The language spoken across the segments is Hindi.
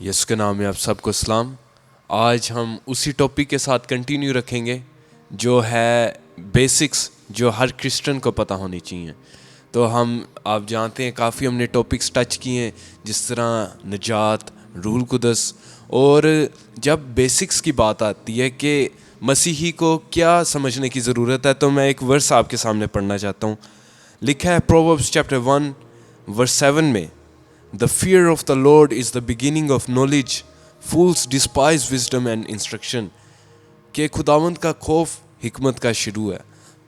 यीशु के नाम में आप सबको सलाम। आज हम उसी टॉपिक के साथ कंटिन्यू रखेंगे जो है बेसिक्स, जो हर क्रिश्चियन को पता होनी चाहिए। तो आप जानते हैं काफ़ी हमने टॉपिक्स टच किए हैं, जिस तरह निजात, रूल कुदस। और जब बेसिक्स की बात आती है कि मसीही को क्या समझने की ज़रूरत है, तो मैं एक वर्स आपके सामने पढ़ना चाहता हूँ। लिखा है प्रोवर्ब्स चैप्टर 1 वर्स 7 में, The fear of the Lord is the beginning of knowledge. Fools despise wisdom and instruction. कि खुदावंद का खौफ हिकमत का शुरू है।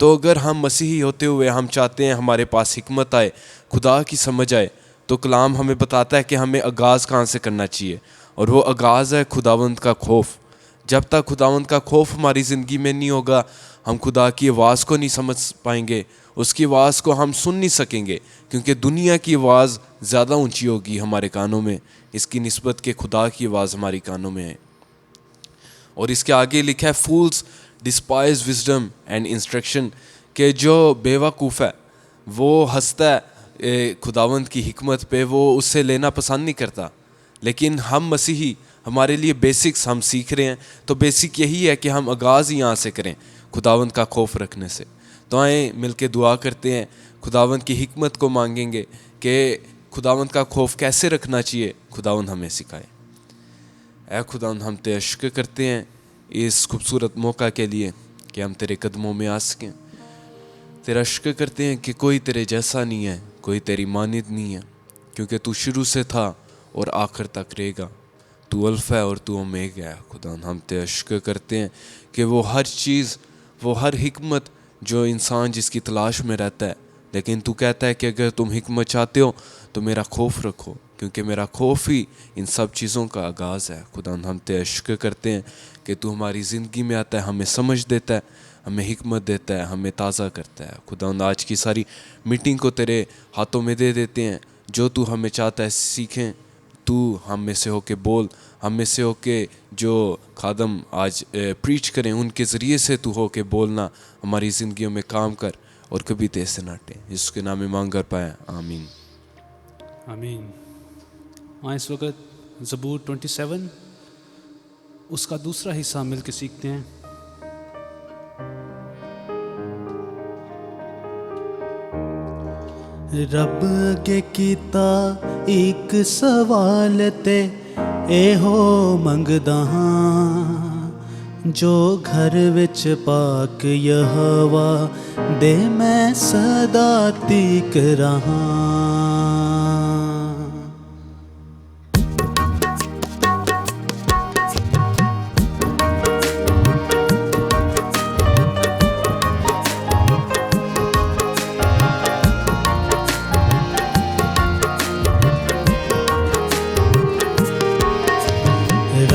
तो अगर हम मसीही होते हुए हम चाहते हैं हमारे पास हिकमत आए, खुदा की समझ आए, तो कलाम हमें बताता है कि हमें आगाज़ कहाँ से करना चाहिए, और वो आगाज़ है खुदावंद का खौफ। जब तक खुदावंद का खौफ हमारी ज़िंदगी में नहीं होगा, हम खुदा की आवाज़ को नहीं समझ पाएंगे, उसकी आवाज़ को हम सुन नहीं सकेंगे, क्योंकि दुनिया की आवाज़ ज़्यादा ऊंची होगी हमारे कानों में इसकी निस्बत के खुदा की आवाज़ हमारी कानों में है। और इसके आगे लिखा है फूल्स डिस्पाइज विजडम एंड इंस्ट्रक्शन, के जो बेवकूफ़ है वो हंसता है खुदावंद की हिकमत पे, वो उससे लेना पसंद नहीं करता। लेकिन हम मसीही, हमारे लिए बेसिक्स हम सीख रहे हैं, तो बेसिक यही है कि हम आगाज़ ही यहाँ से करें खुदावंद का खौफ रखने से। तो आए मिल के दुआ करते हैं, खुदावंद की हिकमत को मांगेंगे कि खुदावंद का खौफ कैसे रखना चाहिए, खुदावंद हमें सिखाए। ऐ खुदावंद, हम तेरा शुक्र करते हैं इस खूबसूरत मौका के लिए कि हम तेरे कदमों में आ सकें। तेरा शुक्र करते हैं कि कोई तेरे जैसा नहीं है, कोई तेरी मानिद नहीं है, क्योंकि तू शुरू से था और आखिर तक रहेगा। तू अल्फा है और तू ओमेगा है। खुदावंद, हम तेरा शुक्र करते हैं कि वो हर चीज़, वो हर हिकमत जो इंसान जिसकी तलाश में रहता है, लेकिन तू कहता है कि अगर तुम हिकमत चाहते हो तो मेरा खौफ रखो, क्योंकि मेरा खौफ ही इन सब चीज़ों का आगाज़ है। खुदावंद, हम तेरा शुक्र करते हैं कि तू हमारी ज़िंदगी में आता है, हमें समझ देता है, हमें हिकमत देता है, हमें ताज़ा करता है। खुदावंद, आज की सारी मीटिंग को तेरे हाथों में दे देते हैं। जो तू हमें चाहता है सीखें, तू हम में से होके बोल, हम में से होके जो खादम आज प्रीच करें उनके ज़रिए से तू होके बोलना, हमारी ज़िंदगियों में काम कर और कभी तेज से नाटे। इसके नाम में मांग कर पाए, आमीन आमीन। हाँ, इस वक्त ज़बूर 27 उसका दूसरा हिस्सा मिल के सीखते हैं। रब अगे कीता एक सवाल ते एहो मंगदा हां, जो घर विच पाक यहोवा दे मैं सदा तीक रहां।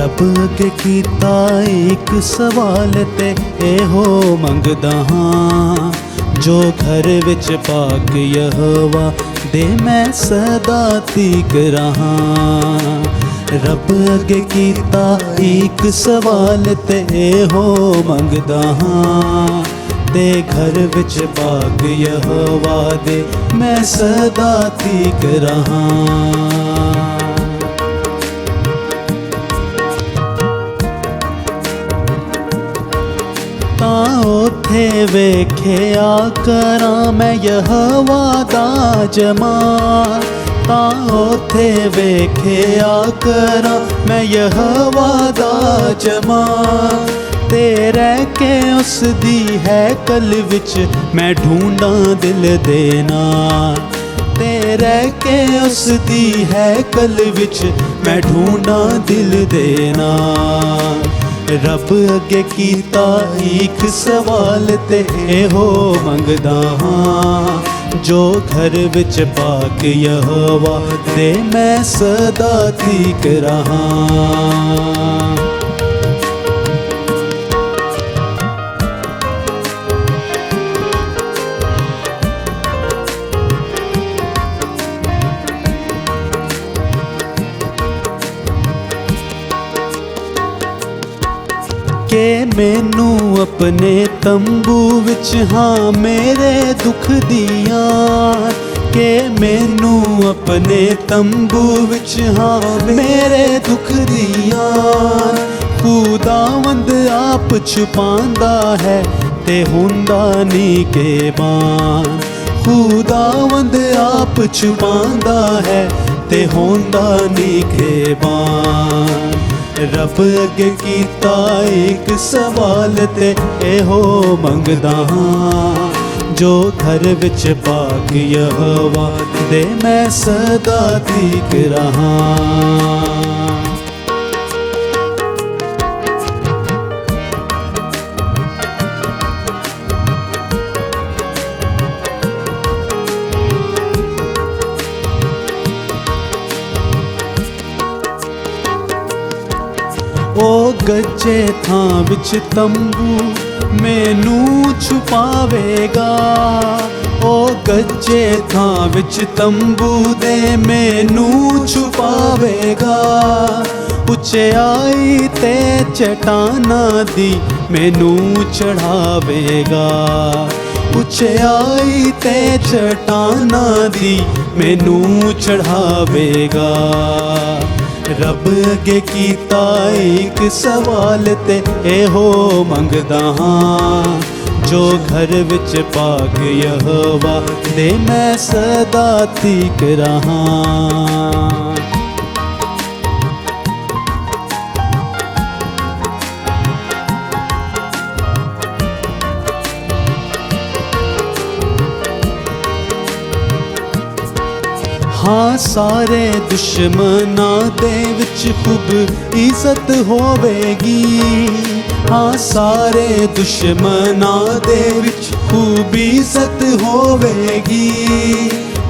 रब अगे कीता एक सवाल ते एहो मंगदा हां, जो घर विच पाक यहोवा दे मैं सदा तीक रहां। रब अगे कीता एक सवाल ते एहो मंगदा हां, ते घर विच पाक यहोवा दे मैं सदा तीक रहां। उथे वेख्या करा मैं यहोवा दा जमाल, उथे वेख्या करा मैं यहोवा दा जमाल। तेरे के उस दी है कल विच मैं ढूंढा दिल देना, तेरे के उस दी है कल विच मैं ढूंढा दिल देना। रब अगे कीता एक सवाल ते एहो मंगदा हां, जो घर विच पाक यहोवा दे मैं सदा तीक रहां। के मैनू अपने तंबू विच हाँ मेरे दुख दियां, के मैनू अपने तंबू विच हाँ मेरे दुख दिया खुदावंद आप छुपांदा है ते हुंदा नी के बान खुदावंद आप छुपांदा है ते होंदा नी के बान रब अगे कीता एक सवाल ते एहो मंगदा हां जो घर विच पाक यहोवा दे मैं सदा ठीक रहा ओ गज्जे थां विच तंबू मैनू छुपावेगा ओ गज्जे थां विच तंबू दे मैनू छुपावेगा उच्चाई ते चट्टाना दी मैनू चढ़ावेगा उच्चाई ते चट्टाना दी मैनू चढ़ावेगा रब अगे कीता एक सवाल ते एहो मंगदा हां जो घर विच पाक यहोवा दे मैं सदा ठीक रहा हाँ सारे दुश्मनां दे विच खूब इज्जत होवेगी हाँ सारे दुश्मनां दे विच खूब इज्जत होवेगी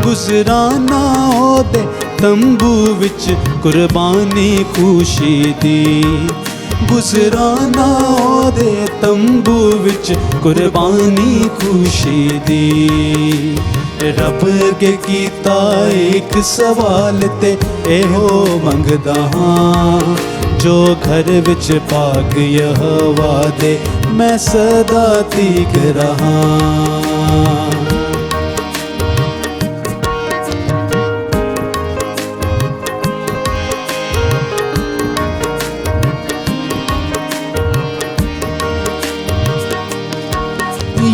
गुजराना ओदे तंबू विच कुर्बानी खुशी दी गुजराना ओदे तंबू विच कुर्बानी खुशी दी रब अगे कीता एक सवाल ते एहो मंगदा हां जो घर विच पाक यहोवा दे मैं सदा ठीक रहा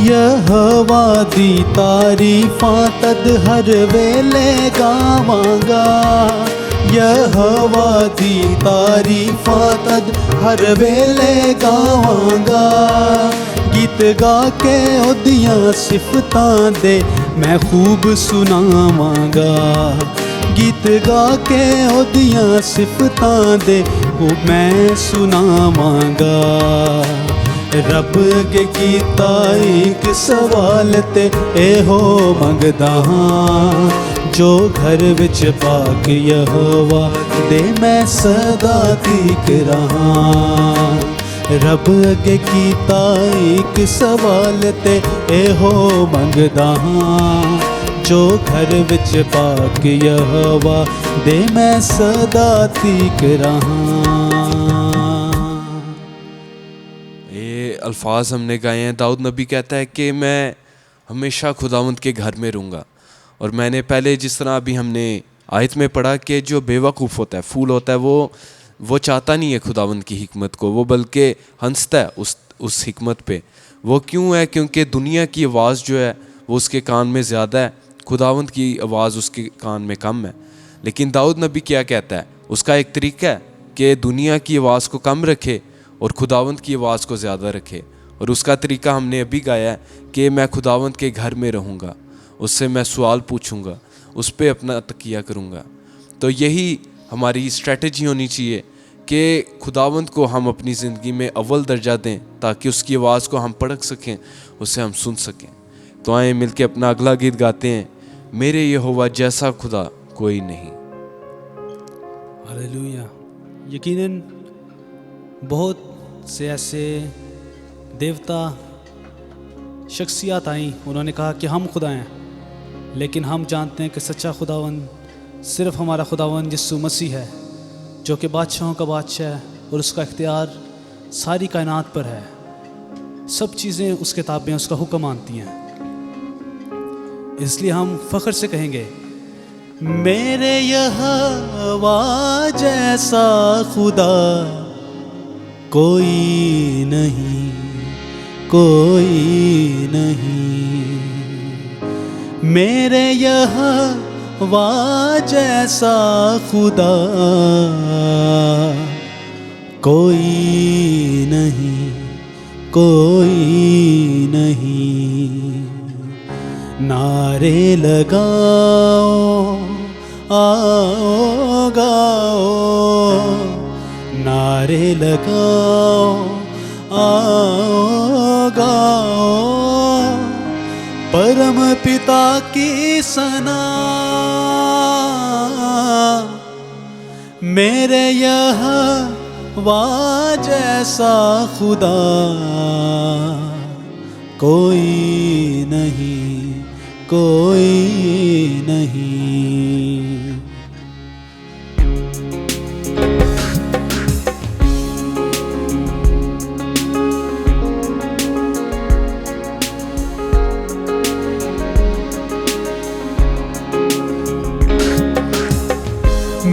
यहोवा दी तारीफां तद हर वेले गावांगा यहोवा दी तारीफां तद हर वेले गावांगा गीत गा के ओदियां सिफतां दे मैं खूब सुनावांगा गीत गा के ओदियां सिफतां दे मैं सुनावांगा रब अगे कीता एक सवाल ते एहो मंगदा हां जो घर विच पाक यहोवा दे मैं सदा ठीक रहा रब अगे कीता एक सवाल ते एहो मंगदा हां जो घर विच पाक यहोवा दे मैं सदा ठीक रहा अल्फाज हमने गाए हैं। दाऊद नबी कहता है कि मैं हमेशा खुदावंद के घर में रहूँगा। और मैंने पहले जिस तरह अभी हमने आयत में पढ़ा कि जो बेवकूफ़ होता है, फूल होता है, वो चाहता नहीं है खुदावंद की हिकमत को, वो बल्कि हंसता है उस हिकमत पे। वो क्यों है? क्योंकि दुनिया की आवाज़ जो है वो उसके कान में ज़्यादा है, खुदावंद की आवाज़ उसके कान में कम है। लेकिन दाऊद नबी क्या कहता है? उसका एक तरीका है कि दुनिया की आवाज़ को कम रखे और खुदावंद की आवाज़ को ज़्यादा रखे। और उसका तरीका हमने अभी गाया है कि मैं खुदावंद के घर में रहूँगा, उससे मैं सवाल पूछूँगा, उस पर अपना तकिया करूँगा। तो यही हमारी स्ट्रेटजी होनी चाहिए कि खुदावंद को हम अपनी ज़िंदगी में अव्वल दर्जा दें ताकि उसकी आवाज़ को हम पढ़ सकें, उसे हम सुन सकें। तो आए मिल के अपना अगला गीत गाते हैं, मेरे यहोवा जैसा खुदा कोई नहीं। हालेलुया। यकीनन बहुत से ऐसे देवता शख्सियत आई, उन्होंने कहा कि हम खुदा हैं, लेकिन हम जानते हैं कि सच्चा खुदावंद सिर्फ हमारा खुदावंद यीशु मसीह है, जो कि बादशाहों का बादशाह है और उसका इख्तियार सारी कायनात पर है। सब चीज़ें उसके ताबे हैं, उसका हुक्म मानती हैं। इसलिए हम फख्र से कहेंगे, मेरे यहोवा जैसा खुदा कोई नहीं, कोई नहीं। मेरे यहोवा जैसा खुदा कोई नहीं, कोई नहीं। नारे लगाओ, आओ गाओ, नारे लगाओ, आओ गाओ, परम पिता की सना। मेरे यहोवा जैसा खुदा कोई नहीं, कोई नहीं।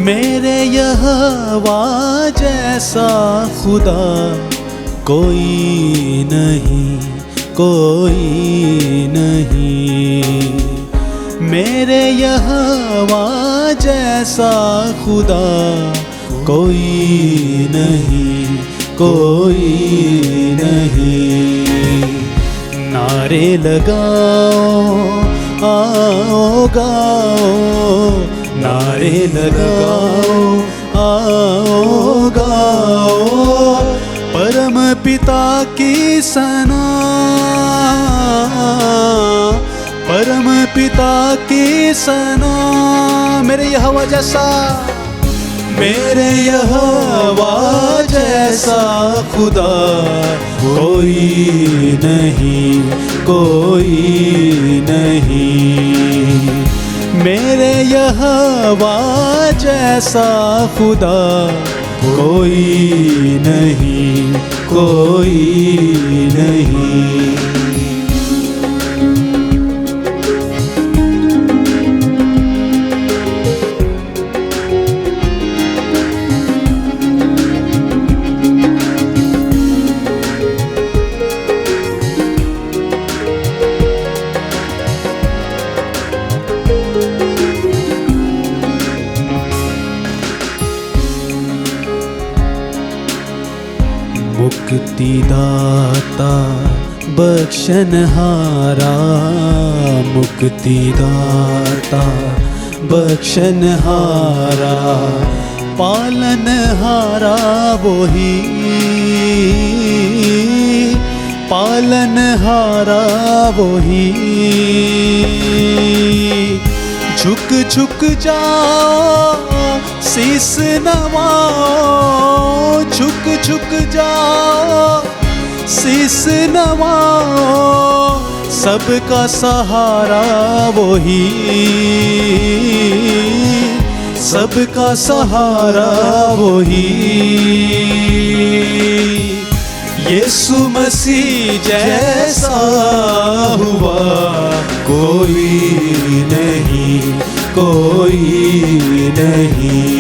मेरे यहोवा जैसा खुदा कोई नहीं, कोई नहीं। मेरे यहोवा जैसा खुदा कोई नहीं, कोई नहीं। नारे लगाओ, आओ गाओ, नारे लगाओ, आओ गाओ, परम पिता की सना, परम पिता की सना। मेरे यहोवा जैसा, मेरे यहोवा जैसा खुदा कोई नहीं, कोई नहीं। मेरे यहोवा जैसा खुदा कोई नहीं, कोई नहीं। मुक्तिदाता बख्शनहारा, मुक्तिदाता बख्शनहारा, पालनहारा वही, पालनहारा वही। झुक झुक जाओ, शीस नवाओ, झुक झुक जाओ, शीस नवाओ, सबका सहारा वही, सबका सहारा वही। यीशु मसीह जैसा हुआ कोई नहीं, कोई नहीं।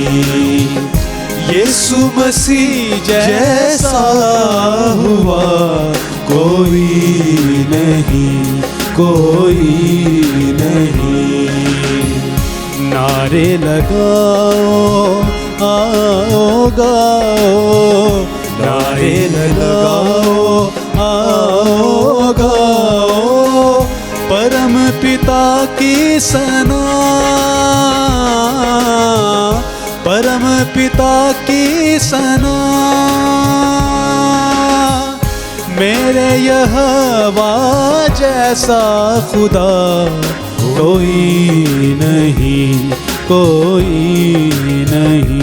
यीशु मसीह जैसा हुआ कोई नहीं, कोई नहीं। नारे लगाओ, आओ गाओ, नारे लगाओ, आओ गाओ, परम पिता की सना, परम पिता की सना। मेरे यहोवा जैसा खुदा कोई नहीं, कोई नहीं।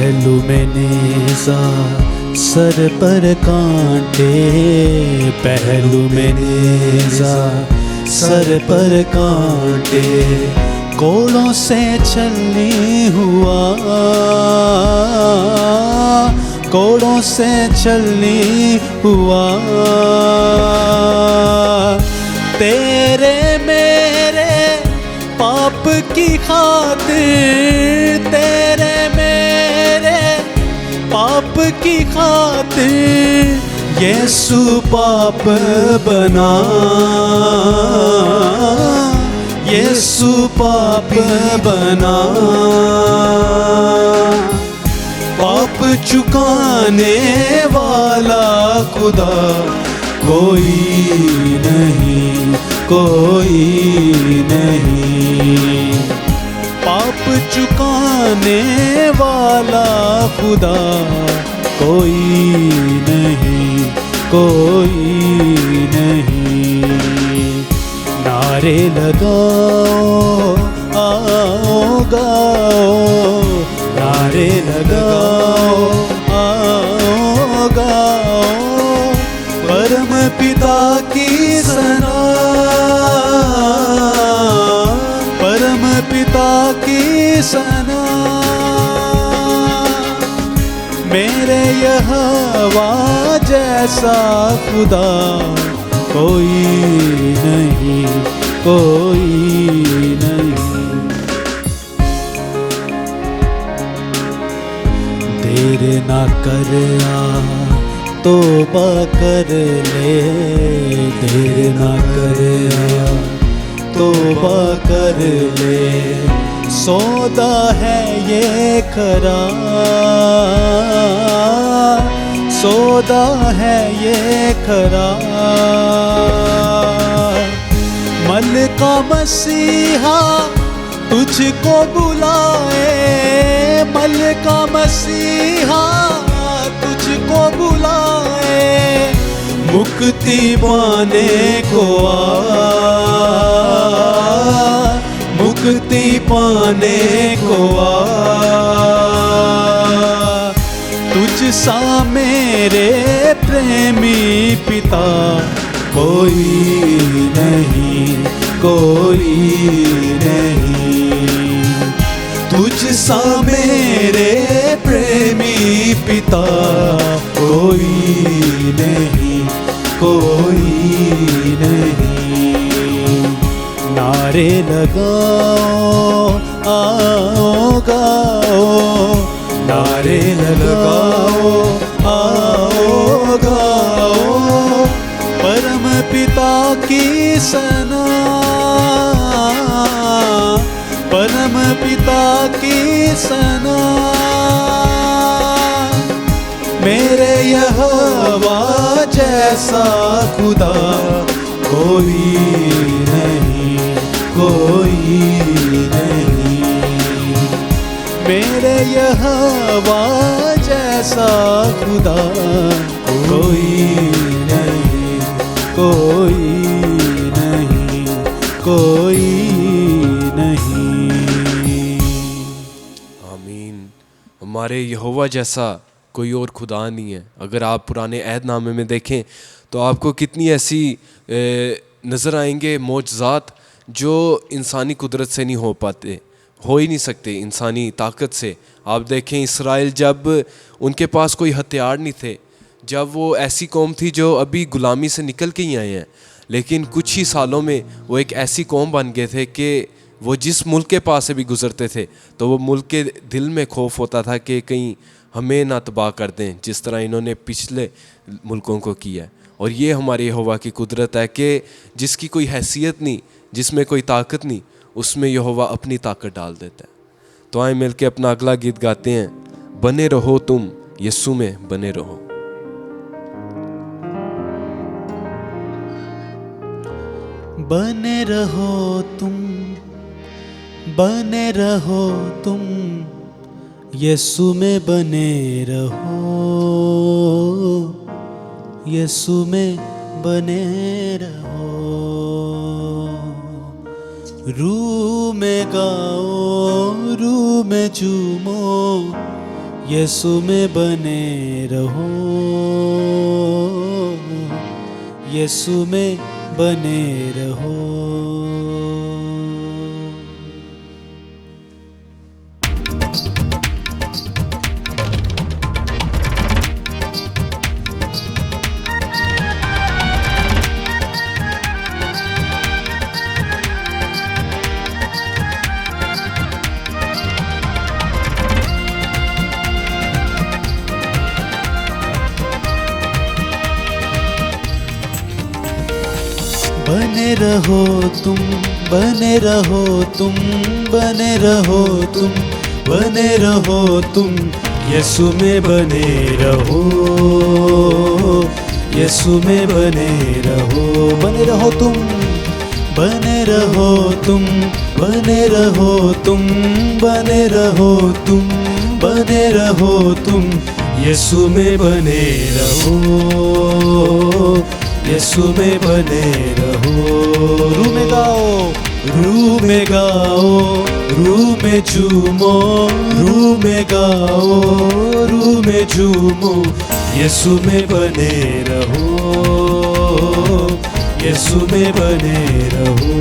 पहलू में नेज़ा सर पर कांटे, पहलू में नेज़ा सर पर कांटे, कोड़ों से छलनी हुआ, कोड़ों से छलनी हुआ, तेरे मेरे पाप की खातिर, तेरे मेरे पाप की खातिर यीशु पाप बना, यीशु पाप बना, पाप चुकाने वाला खुदा कोई नहीं, कोई नहीं, पाप चुकाने वाला खुदा कोई नहीं, कोई नहीं। नारे लगाओ आओ गाओ, नारे लगाओ आओ गाओ, परम पिता की सना, परम पिता की सना, मेरे यहोवा जैसा खुदा कोई नहीं, कोई नहीं। देर ना कर आ तौबा कर ले, देर ना कर आ तौबा कर ले, सौदा है ये खरा, सौदा है ये खरा, मलका मसीहा तुझको बुलाए, मलका मसीहा तुझको बुलाए, मुक्ति पाने को आ, मुक्ति पाने को आ, तुझ सा मेरे प्रेमी पिता कोई नहीं, कोई नहीं, तुझ सा मेरे प्रेमी पिता कोई नहीं, कोई नहीं। नारे लगाओ आओ गाओ, नारे लगाओ आओ गाओ, परम पिता की सना, परम पिता की सना, मेरे यहोवा जैसा खुदा कोई नहीं, कोई नहीं, मेरे यहोवा जैसा खुदा कोई नहीं, कोई नहीं, कोई नहीं। आमीन। हमारे यहोवा जैसा कोई और खुदा नहीं है। अगर आप पुराने अहदनामे में देखें तो आपको कितनी ऐसी नज़र आएंगे मौजज़ात जो इंसानी कुदरत से नहीं हो पाते, हो ही नहीं सकते इंसानी ताकत से। आप देखें इस्राएल, जब उनके पास कोई हथियार नहीं थे, जब वो ऐसी कौम थी जो अभी ग़ुलामी से निकल के ही आए हैं, लेकिन कुछ ही सालों में वो एक ऐसी कौम बन गए थे कि वो जिस मुल्क के पास से भी गुज़रते थे तो वो मुल्क के दिल में खौफ होता था कि कहीं हमें ना तबाह कर दें, जिस तरह इन्होंने पिछले मुल्कों को किया है। और ये हमारी यहोवा की कुदरत है कि जिसकी कोई हैसियत नहीं, जिसमें कोई ताकत नहीं, उसमें यहोवा अपनी ताकत डाल देता है। तो आए मिल के अपना अगला गीत गाते हैं, बने रहो तुम यीशु में बने रहो। बने रहो तुम, बने रहो तुम यीशु में बने रहो, यीशु में बने रहो, रूह में गाओ, रूह में झूमो, यीशु में बने रहो, यीशु में बने रहो। बने रहो तुम, बने रहो तुम, बने रहो तुम, बने रहो तुम, यीशु में बने रहो, यीशु में बने रहो। बने रहो तुम, बने रहो तुम, बने रहो तुम, बने रहो तुम, बने रहो तुम, यीशु में बने रहो, यीशु में बने रहो। रू में गाओ, रू में गाओ, रू में झूमो, रू में गाओ, रू में झूमो, यीशु में बने रहो, यीशु में बने रहो।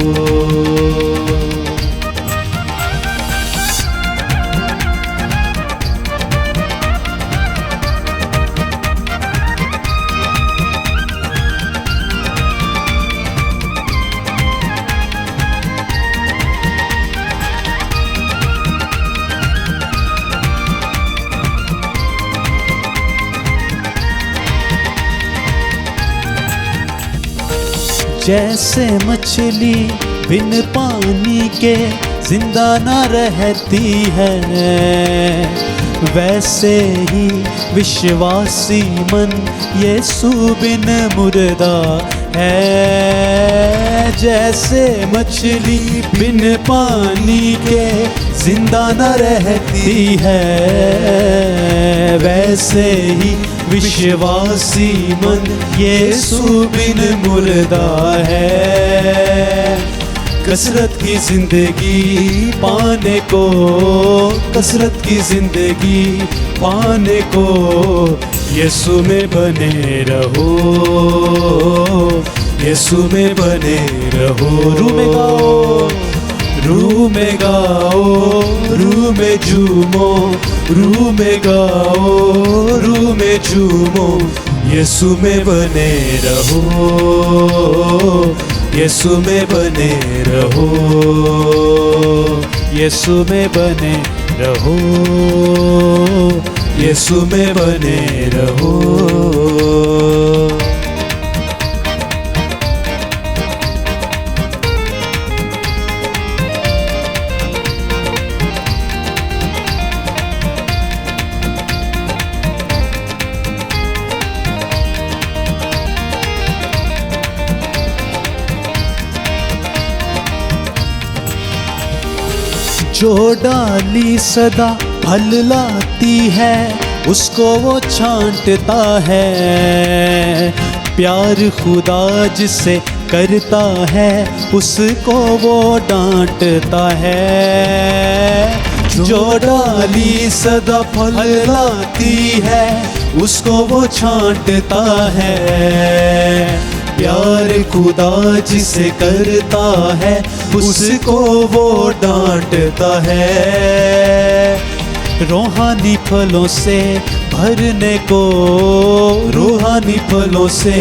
जैसे मछली बिन पानी के जिंदा न रहती है, वैसे ही विश्वासी मन यीशु बिन मुर्दा है। जैसे मछली बिन पानी के जिंदा न रहती है, वैसे ही विश्वासी मन यीशु बिन मुर्दा है। कसरत की जिंदगी पाने को, कसरत की जिंदगी पाने को, यीशु में बने रहो, यीशु में बने रहो। रू में गाओ, रू में गाओ, रू में झूमो, रू में गाओ, रू में झूमो, यीशु में बने रहो, यीशु में बने रहो, यीशु में बने रहो, यीशु में बने रहो। जो डाली सदा फल लाती है, उसको वो छांटता है। प्यार खुदा जिसे करता है, उसको वो डांटता है। जो डाली सदा फल लाती है, उसको वो छांटता है। प्यार खुदा जिसे करता है, उसको वो डांटता है। रूहानी फलों से भरने को, रूहानी फलों से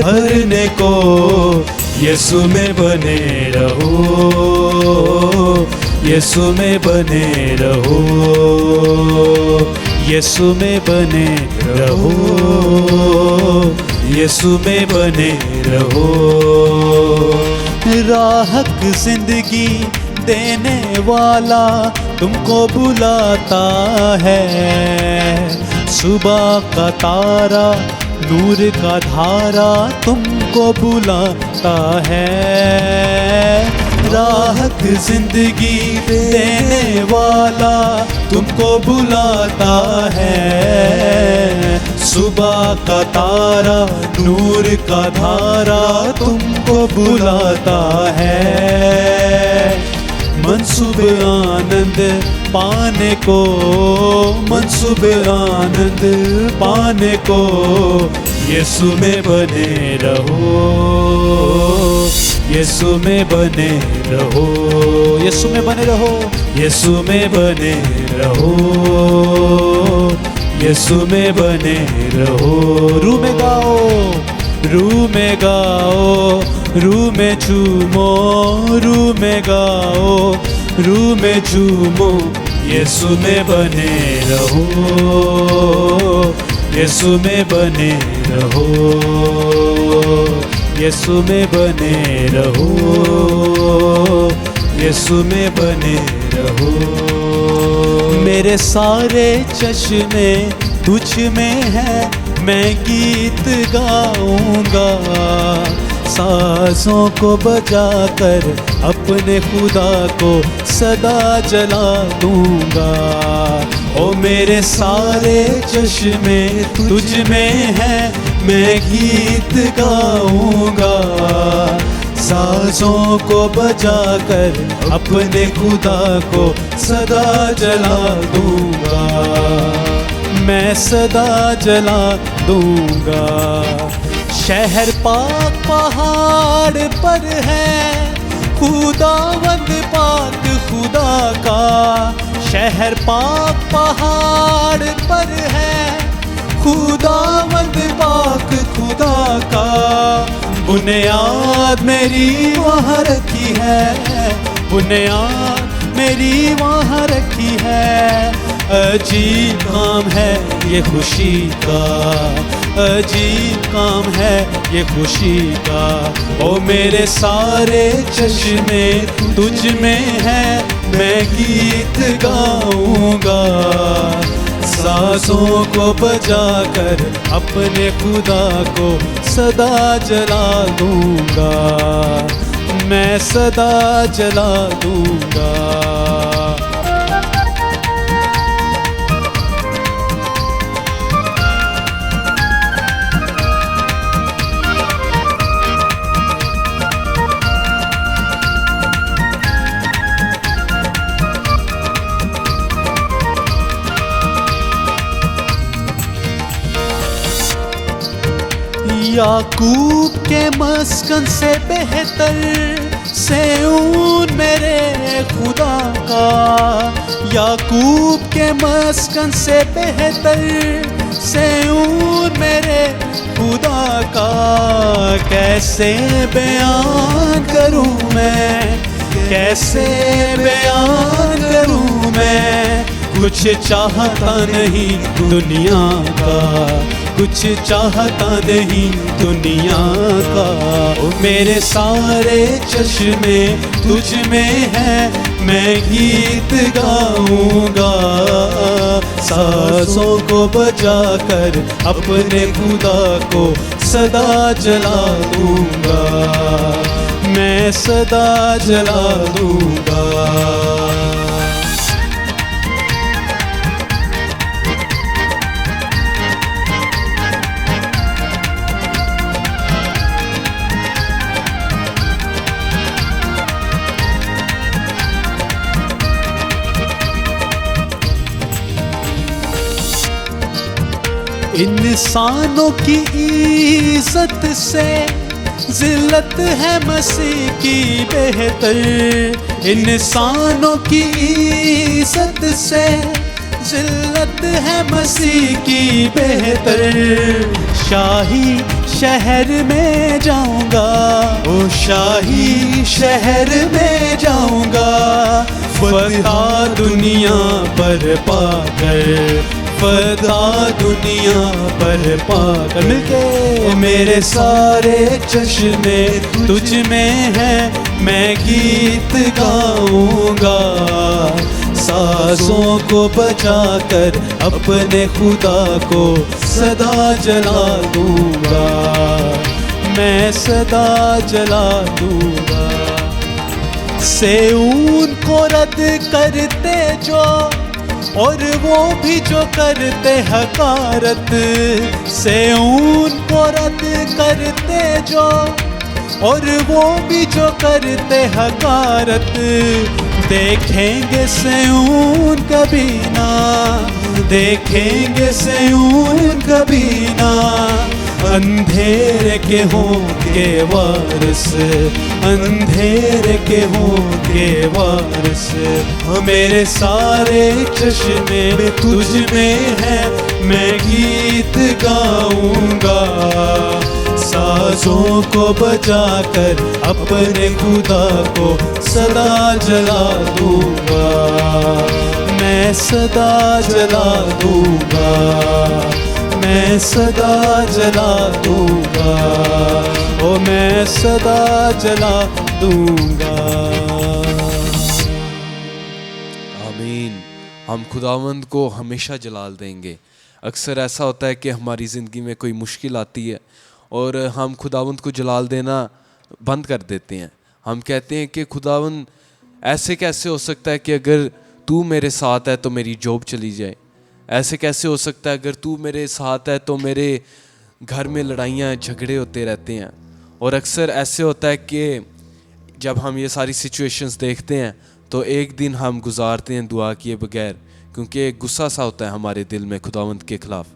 भरने को, यीशु में बने रहो, यीशु में बने रहो, यीशु में बने रहो, यीशु में बने रहो। राहक जिंदगी देने वाला तुमको बुलाता है। सुबह का तारा, नूर का धारा तुमको बुलाता है। राहत जिंदगी देने वाला तुमको बुलाता है। सुबह का तारा, नूर का धारा तुमको बुलाता है। मनसूब आनंद पाने को, मनसूब आनंद पाने को, यीशु में बने रहो, यीशु में बने रहो, यीशु में बने रहो, यीशु में बने रहो, यीशु में बने रहो। रू में गाओ, रू में गाओ, रू में झूमो, रू में गाओ, रू में झूमो, यीशु में बने रहो, यीशु में बने रहो, यीशु में बने रहो, यीशु में बने रहो। मेरे सारे चश्मे तुझ में है, मैं गीत गाऊंगा, सांसों को बजाकर अपने खुदा को सदा जला दूंगा। ओ मेरे सारे चश्मे तुझ में है, मैं गीत गाऊंगा, सांसों को बजाकर अपने खुदा को सदा जला दूंगा, मैं सदा जला दूंगा। शहर पाक पहाड़ पर है, खुदावंद पाक खुदा का, शहर पाक पहाड़ पर है, खुदावंद पाक खुदा का। बुनियाद मेरी वहाँ रखी है, बुनियाद मेरी वहाँ रखी है, अजीब काम है ये खुशी का, अजीब काम है ये खुशी का। ओ मेरे सारे चश्मे तुझ में है, मैं गीत गाऊंगा, सांसों को बजाकर अपने खुदा को सदा जला दूंगा, मैं सदा जला दूंगा। याकूब के मस्कन से बेहतर सेऊन मेरे खुदा का, याकूब के मस्कन से बेहतर सेऊन मेरे खुदा का। कैसे बयान करूं मैं, कैसे बयान करूं मैं, कुछ चाहता नहीं दुनिया का, कुछ चाहता नहीं दुनिया का। ओ मेरे सारे चश्मे तुझ में है, मैं गीत गाऊंगा, सांसों को बजाकर अपने खुदा को सदा जला दूंगा, मैं सदा जला दूंगा। इंसानों की इज्जत से जिल्लत है मसीह की बेहतर, इंसानों की इज्जत से जिल्लत है मसीह की बेहतर। शाही शहर में जाऊंगा, ओ शाही शहर में जाऊंगा, फतह दुनिया पर पाकर, फतह दुनिया पर पाकर। मिलके मेरे सारे चश्मे तुझ में है, मैं गीत गाऊंगा, सांसों को बचाकर अपने खुदा को सदा जला दूंगा, मैं सदा जला दूंगा। सेऊन को रद्द करते जो, और वो भी जो करते हकारत, सेऊन को रद्द करते जो, और वो भी जो करते हकारत, देखेंगे सिय्योन कभी ना, देखेंगे सिय्योन कभी ना। अंधेरे के होंगे वारिस, अंधेरे के होंगे वारिस। मेरे सारे चश्मे तुझ में है, मैं गीत गाऊंगा। साजों को बजाकर अपने खुदा को सदा जला दूंगा, मैं सदा जला दूंगा, मैं सदा जला दूंगा, ओ मैं सदा जला दूंगा। आमीन। हम खुदावंद को हमेशा जलाल देंगे। अक्सर ऐसा होता है कि हमारी ज़िंदगी में कोई मुश्किल आती है और हम खुदावंद को जलाल देना बंद कर देते हैं। हम कहते हैं कि खुदावंद ऐसे कैसे हो सकता है कि अगर तू मेरे साथ है तो मेरी जॉब चली जाए, ऐसे कैसे हो सकता है अगर तू मेरे साथ है तो मेरे घर में लड़ाइयाँ झगड़े होते रहते हैं। और अक्सर ऐसे होता है कि जब हम ये सारी सिचुएशंस देखते हैं तो एक दिन हम गुजारते हैं दुआ किए बगैर, क्योंकि एक गुस्सा सा होता है हमारे दिल में खुदावंद के ख़िलाफ़,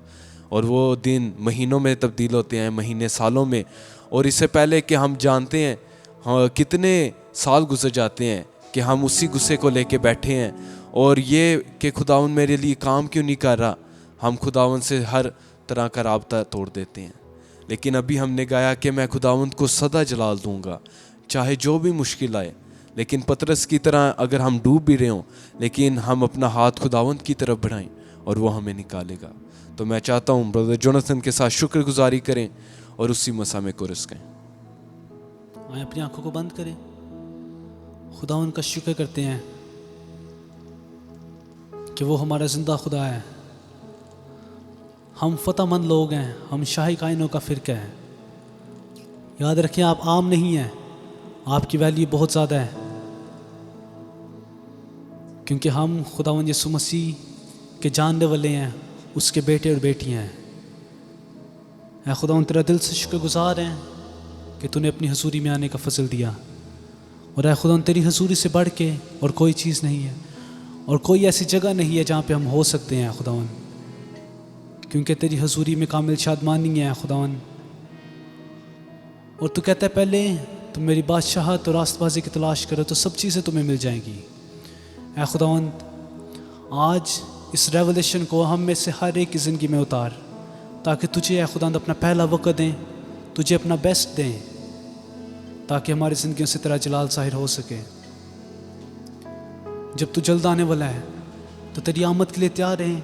और वो दिन महीनों में तब्दील होते हैं, महीने सालों में। और इससे पहले कि हम जानते हैं हाँ कितने साल गुजर जाते हैं कि हम उसी गुस्से को लेके बैठे हैं और ये कि खुदावंद मेरे लिए काम क्यों नहीं कर रहा, हम खुदावंद से हर तरह का राब्ता तोड़ देते हैं। लेकिन अभी हमने गाया कि मैं खुदावंद को सदा जलाल दूंगा चाहे जो भी मुश्किल आए। लेकिन पतरस की तरह अगर हम डूब भी रहे हों, लेकिन हम अपना हाथ खुदावंद की तरफ बढ़ाएं और वो हमें निकालेगा। तो मैं चाहता हूँ ब्रदर जोनाथन के साथ शुक्रगुजारी करें और उसी मसा में कोरस कहें। आए अपनी आंखों को बंद करें, खुदावंद का शुक्र करते हैं कि वो हमारा जिंदा खुदा है। हम फतहमंद लोग हैं, हम शाही कायनों का फ़िरका है। याद रखें आप आम नहीं हैं, आपकी वैल्यू बहुत ज़्यादा है, क्योंकि हम खुदावंद यीशु मसीह के जानने वाले हैं, उसके बेटे और बेटियां हैं। ऐ खुदावंद तेरा दिल से शुक्रगुजार हैं कि तूने अपनी हजूरी में आने का फजल दिया। और ऐ खुदावंद तेरी हजूरी से बढ़ के और कोई चीज़ नहीं है और कोई ऐसी जगह नहीं है जहाँ पे हम हो सकते हैं खुदावंद, क्योंकि तेरी हजूरी में कामिल शादमानी है खुदावंद। और तू कहता है पहले तुम मेरी बादशाहत और रास्तबाजी की तलाश करो तो सब चीज़ें तुम्हें मिल जाएंगी। ऐ खुदावंद आज इस रेवलेशन को हम में से हर एक की ज़िंदगी में उतार, ताकि तुझे ऐ खुदावंद अपना पहला वक़्त दें, तुझे अपना बेस्ट दें, ताकि हमारी ज़िंदगियों से तेरा जलाल ज़ाहिर हो सके। जब तू जल्द आने वाला है तो तेरी आमद के लिए तैयार रहें,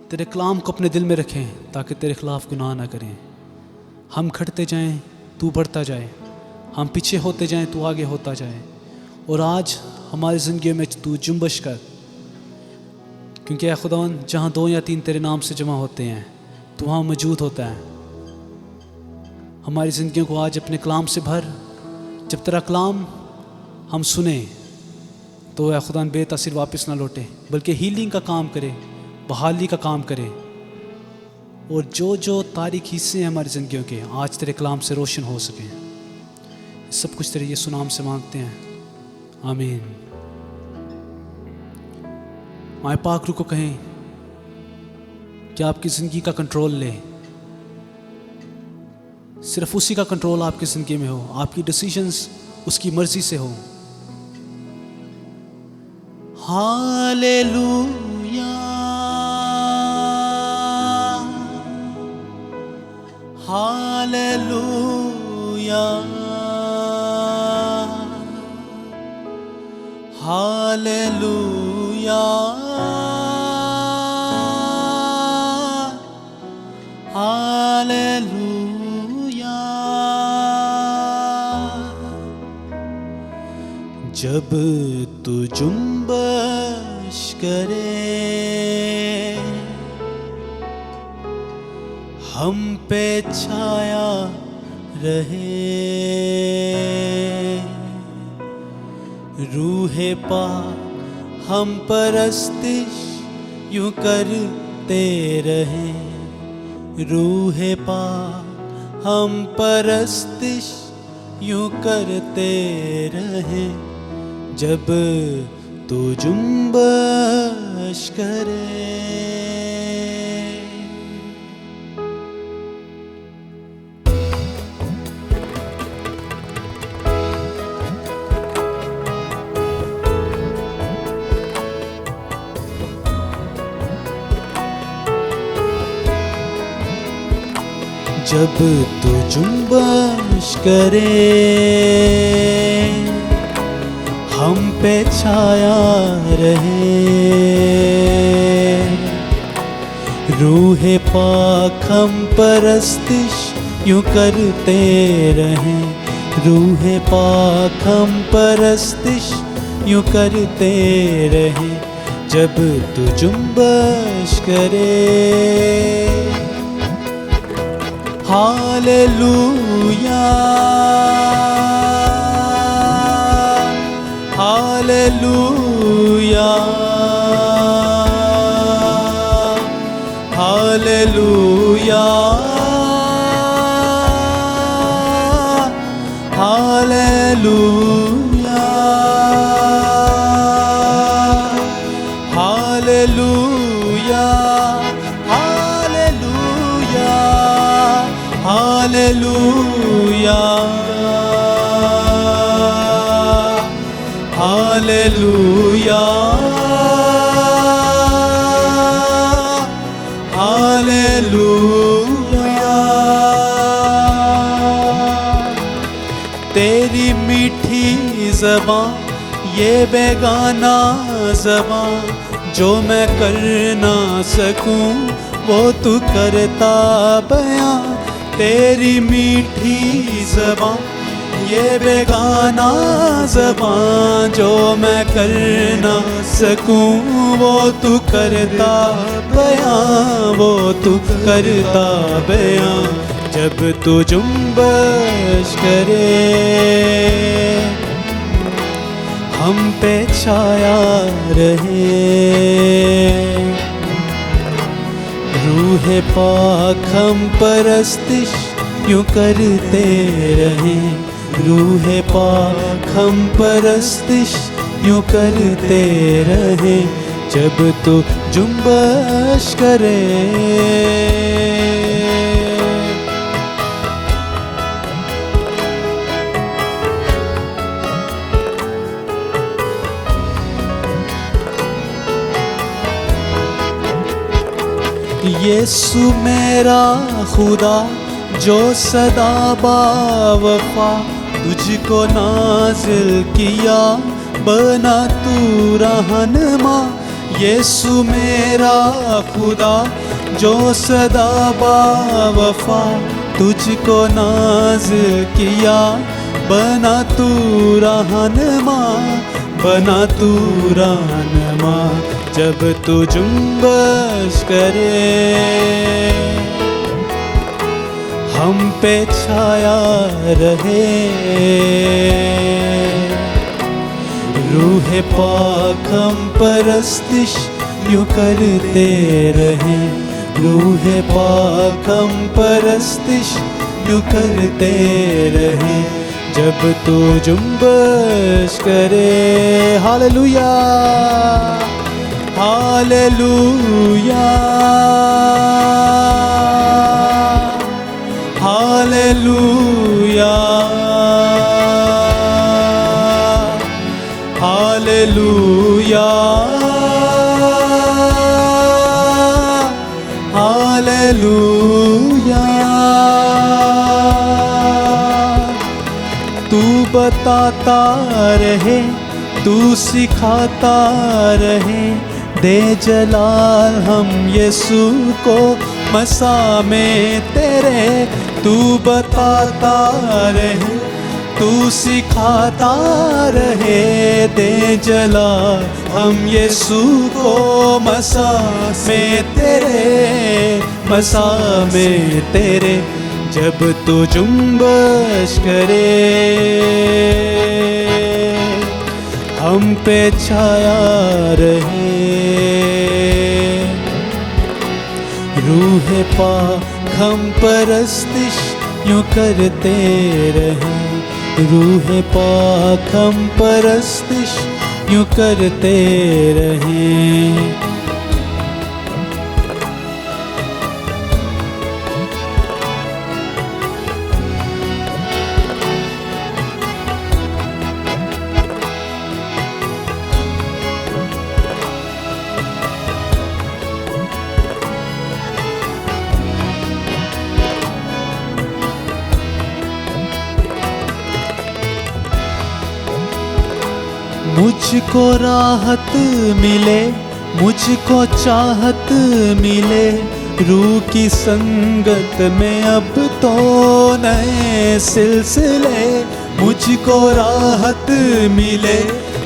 तेरे कलाम को अपने दिल में रखें ताकि तेरे खिलाफ़ गुनाह ना करें। हम घटते जाएं तू बढ़ता जाए, हम पीछे होते जाएं तू आगे होता जाए। और आज हमारी ज़िंदगी में तू जुम्बश कर, क्योंकि ऐ खुदावंद जहाँ 2 या 3 तेरे नाम से जमा होते हैं तो वहाँ मौजूद होता है। हमारी ज़िंदगियों को आज अपने कलाम से भर। जब तेरा कलाम हम सुने तो ऐ खुदावंद बेतासीर वापस ना लौटे, बल्कि हीलिंग का काम करे, बहाली का काम करे। और जो जो तारीख हिस्से हैं हमारी ज़िंदगियों के आज तेरे कलाम से रोशन हो सके। सब कुछ तेरे यीशु नाम से मांगते हैं, आमीन। आए पाक रूह को कहें कि आपकी ज़िंदगी का कंट्रोल ले, सिर्फ उसी का कंट्रोल आपकी ज़िंदगी में हो, आपकी डिसीजंस उसकी मर्जी से हो। Hallelujah hallelujah hallelujah hallelujah. जब तू जुम्बश करे हम पे छाया रहे, रूहे पाक हम परस्तिश यूं करते रहे, रूहे पाक हम परस्तिश यूं करते रहे। जब तू जुम्बश करे। जब तू जुम्बश करे, हम पे छाया रहे, रूहे पाक हम परस्तिश यूं करते रहे, रूहे पाक हम परस्तिश यूं करते रहे। जब तू जुम्बश करे, hallelujah hallelujah hallelujah hallelujah hallelujah hallelujah hallelujah hallelujah. तेरी मीठी ज़बां ये बेगाना ज़बां, जो मैं कर ना सकूं वो तू करता बयां। तेरी मीठी ज़बां ये बेगाना ज़बां, जो मैं कर ना सकूं वो तू करता बयां, वो तू करता बयां। जब तू जुम्बश करे, हम पे छाया रहे, रूहे पाक हम परस्तिश यूं करते रहे, रूहे पाक हम परस्तिश यूं करते रहे। जब तू जुम्बश करे, यीशु मेरा खुदा जो सदा बावफा, तुझको नाज़िल किया बना तू रहनुमा। यीशु मेरा खुदा जो सदा बावफा, तुझको नाज़िल किया बना तू रहनुमा, बना तू रहनुमा। जब तू जुम्बश करे, हम पे छाया रहे, रूहे पाक हम परस्तिश यूं करते रहे, रूहे पाक हम परस्तिश यूं करते रहे। जब तू जुम्बश करे, hallelujah hallelujah hallelujah hallelujah hallelujah. तू बताता रहे, तू सिखाता रहे, दे जलाल हम यीशु को मसा में तेरे। तू बताता रहे, तू सिखाता रहे, दे जलाल हम यीशु को मसा में तेरे, मसा में तेरे। जब तू जुम्बश करे, हम पे छाया रहे, रूहे पाक हम परस्तिश यूं करते रहे, रूह पाक हम परस्तिश यूं करते रहें। मुझको राहत मिले, मुझको चाहत मिले, रूह की संगत में अब तो नए सिलसिले। मुझको राहत मिले,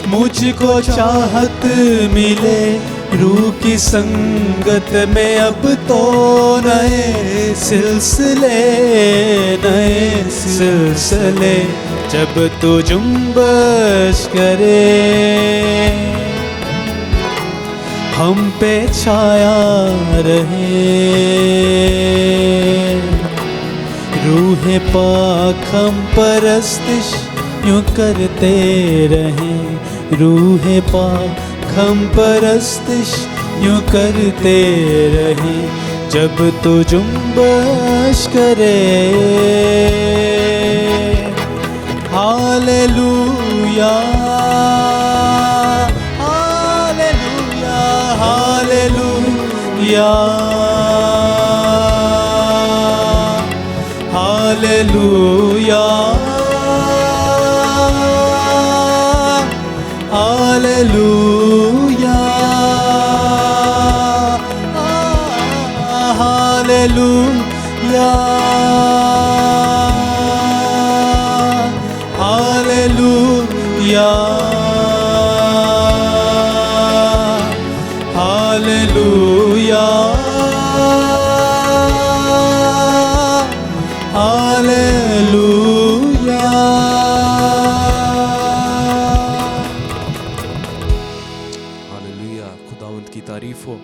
मुझको चाहत मिले, रूह की संगत में अब तो नए सिलसिले, नए सिलसिले। जब तू जुम्बश करे हम पे छाया रहे, रूह पाक हम परस्तिश यूं करते रहें। रूह पाक हम परस्तिश यूं करते रहें। जब तू जुम्बश करे hallelujah, hallelujah, hallelujah, hallelujah, hallelujah, hallelujah, hallelujah, hallelujah, hallelujah. खुदावंद की तारीफ हो।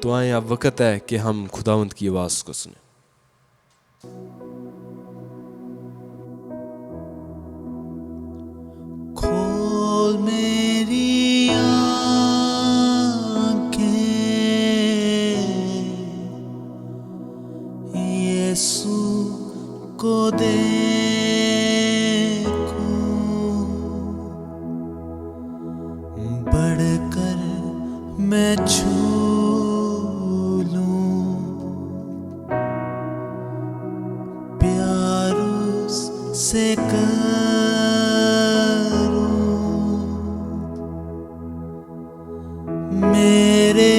तो आए, अब वक्त है कि हम खुदावंद की आवाज़ को सुने। खोल मेरी आँखें, यीशु को देखूं, बढ़कर मैं छू लूं, प्यार उससे मेरे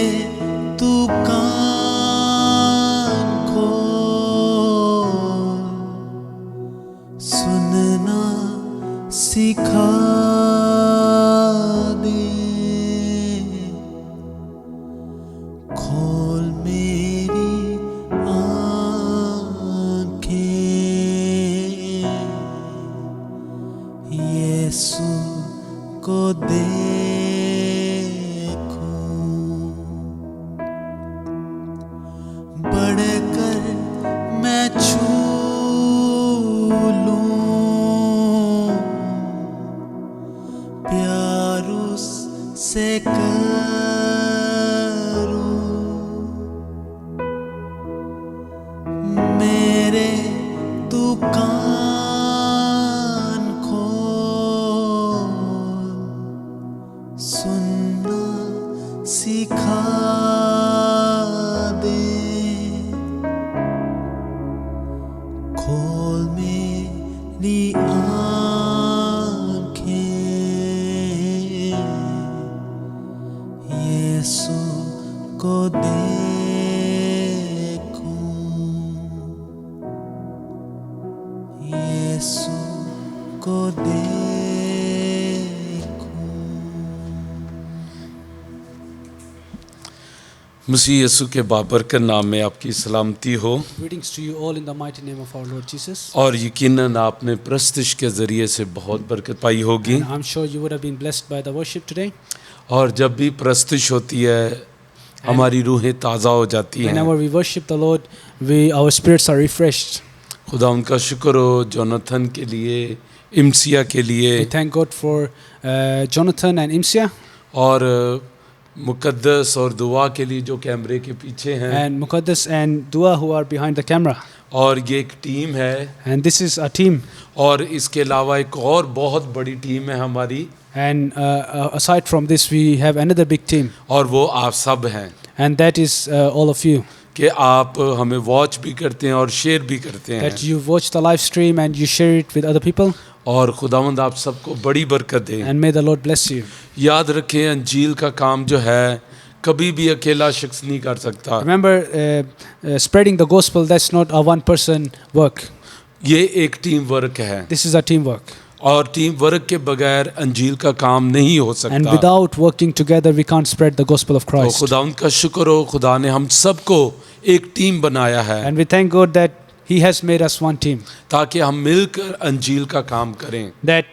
तू कान खोल, सुनना सिखा दे। खोल मेरी आँखें, यीशु को बढ़कर मैं छू लूं, प्यार उससे करूं, मेरे तू कान खोल, सुनना सिखा दे। खोल मेरी आँखें, यीशु को देखूं, यीशु को देखूं। मसीह यीशु के बाबरकत नाम में आपकी सलामती हो। Greetings to you all in the mighty name of our Lord Jesus. और यकीनन आपने प्रस्तुति के ज़रिए से बहुत बरकत पाई होगी। And I'm sure you would have been blessed by the worship today. और जब भी प्रस्तुति होती है हमारी रूहें ताज़ा हो जाती हैं। Whenever we worship the Lord, our spirits are refreshed. खुदा उनका शुक्र हो जोनाथन के लिए, इम्सिया के लिए We thank God for Jonathan and Imsia और मुकद्दस और दुआ के लिए जो कैमरे के पीछे हैं। and Muqaddas and Dua who are behind the camera. और ये एक टीम है And this is a team. और इसके अलावा एक और बहुत बड़ी टीम है हमारी And aside from this, we have another big team. और वो आप सब हैं And that is all of you. कि आप हमें वॉच भी करते हैं और शेयर भी करते हैं That you watch the live stream and you share it with other people. और खुदावंद आप सबको बड़ी बरकत दें। And may the Lord bless you. याद रखें अंजील का काम जो है कभी भी अकेला शख्स नहीं कर सकता। Remember, spreading the gospel, that's not a one person work. ये एक टीम वर्क है This is a teamwork. और टीम वर्क के बगैर अंजील का काम नहीं हो And सकता। without working together, we can't spread the gospel of तो Christ. खुदावंद का शुक्र हो, खुदा ने हम सबको एक टीम बनाया है And we thank God that He has made us one team. ताकि हम मिलकर अंजील का काम करें That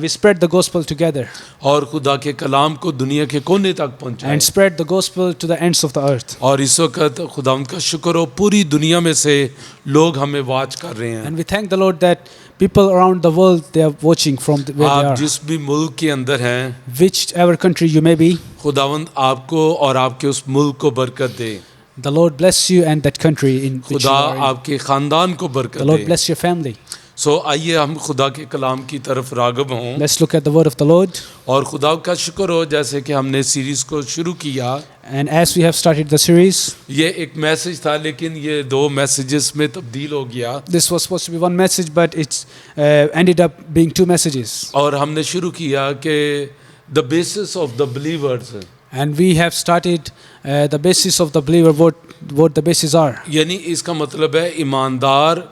we spread the gospel together और खुदा के कलाम को दुनिया के कोने तक पहुंचाएं। and spread the gospel to the ends of the earth. और इस वक्त खुदावंद का शुक्र हो, पूरी दुनिया में से लोग हमें वाच कर रहे हैं। And we thank the Lord that people around the world, they are watching from where they आप are. जिस भी मुल्क के अंदर हैं, Whichever country you may be, खुदावंद आपको और आपके उस मुल्क को बरकत दे। the Lord bless you and that country in which you खुदा are in. आपके खानदान को बरकत The Lord they. bless your family. सो आइए हम खुदा के कलाम की तरफ राग़िब हों Let's look at the word of the Lord. और खुदा का शुक्र हो जैसे कि हमने सीरीज को शुरू किया। And as we have started the series, ये एक मैसेज था लेकिन ये 2 मैसेजेस में तब्दील हो गया this was supposed to be one message, but it's ended up being 2 messages. और हमने शुरू किया कि the basis of the believers, And we have started the basis of the believer, what the bases are. यानी इसका मतलब है ईमानदार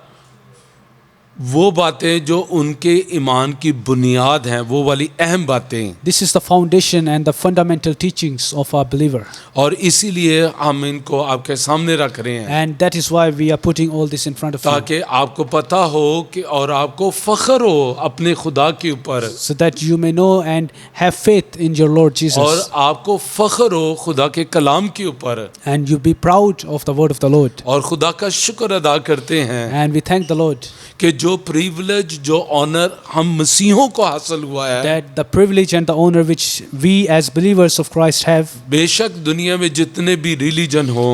वो बातें जो उनके ईमान की बुनियाद हैं, वो वाली अहम बातें। This is the foundation and the fundamental teachings of our believer. और इसीलिए हम इनको आपके सामने रख रहे हैं And that is why we are putting all this in front of you. ताकि आपको पता हो कि और आपको फख्र हो अपने खुदा के ऊपर So that you may know and have faith in your Lord और Jesus. आपको फख्र हो खुदा के कलाम के ऊपर And you be proud of the word of the Lord. और खुदा का शुक्र अदा करते हैं And we thank the Lord कि जो प्रिविलेज जो ऑनर हम मसीहों को हासिल हुआ है, that the privilege and the honor which we as believers of Christ have, बेशक दुनिया में जितने भी रिलीजन हो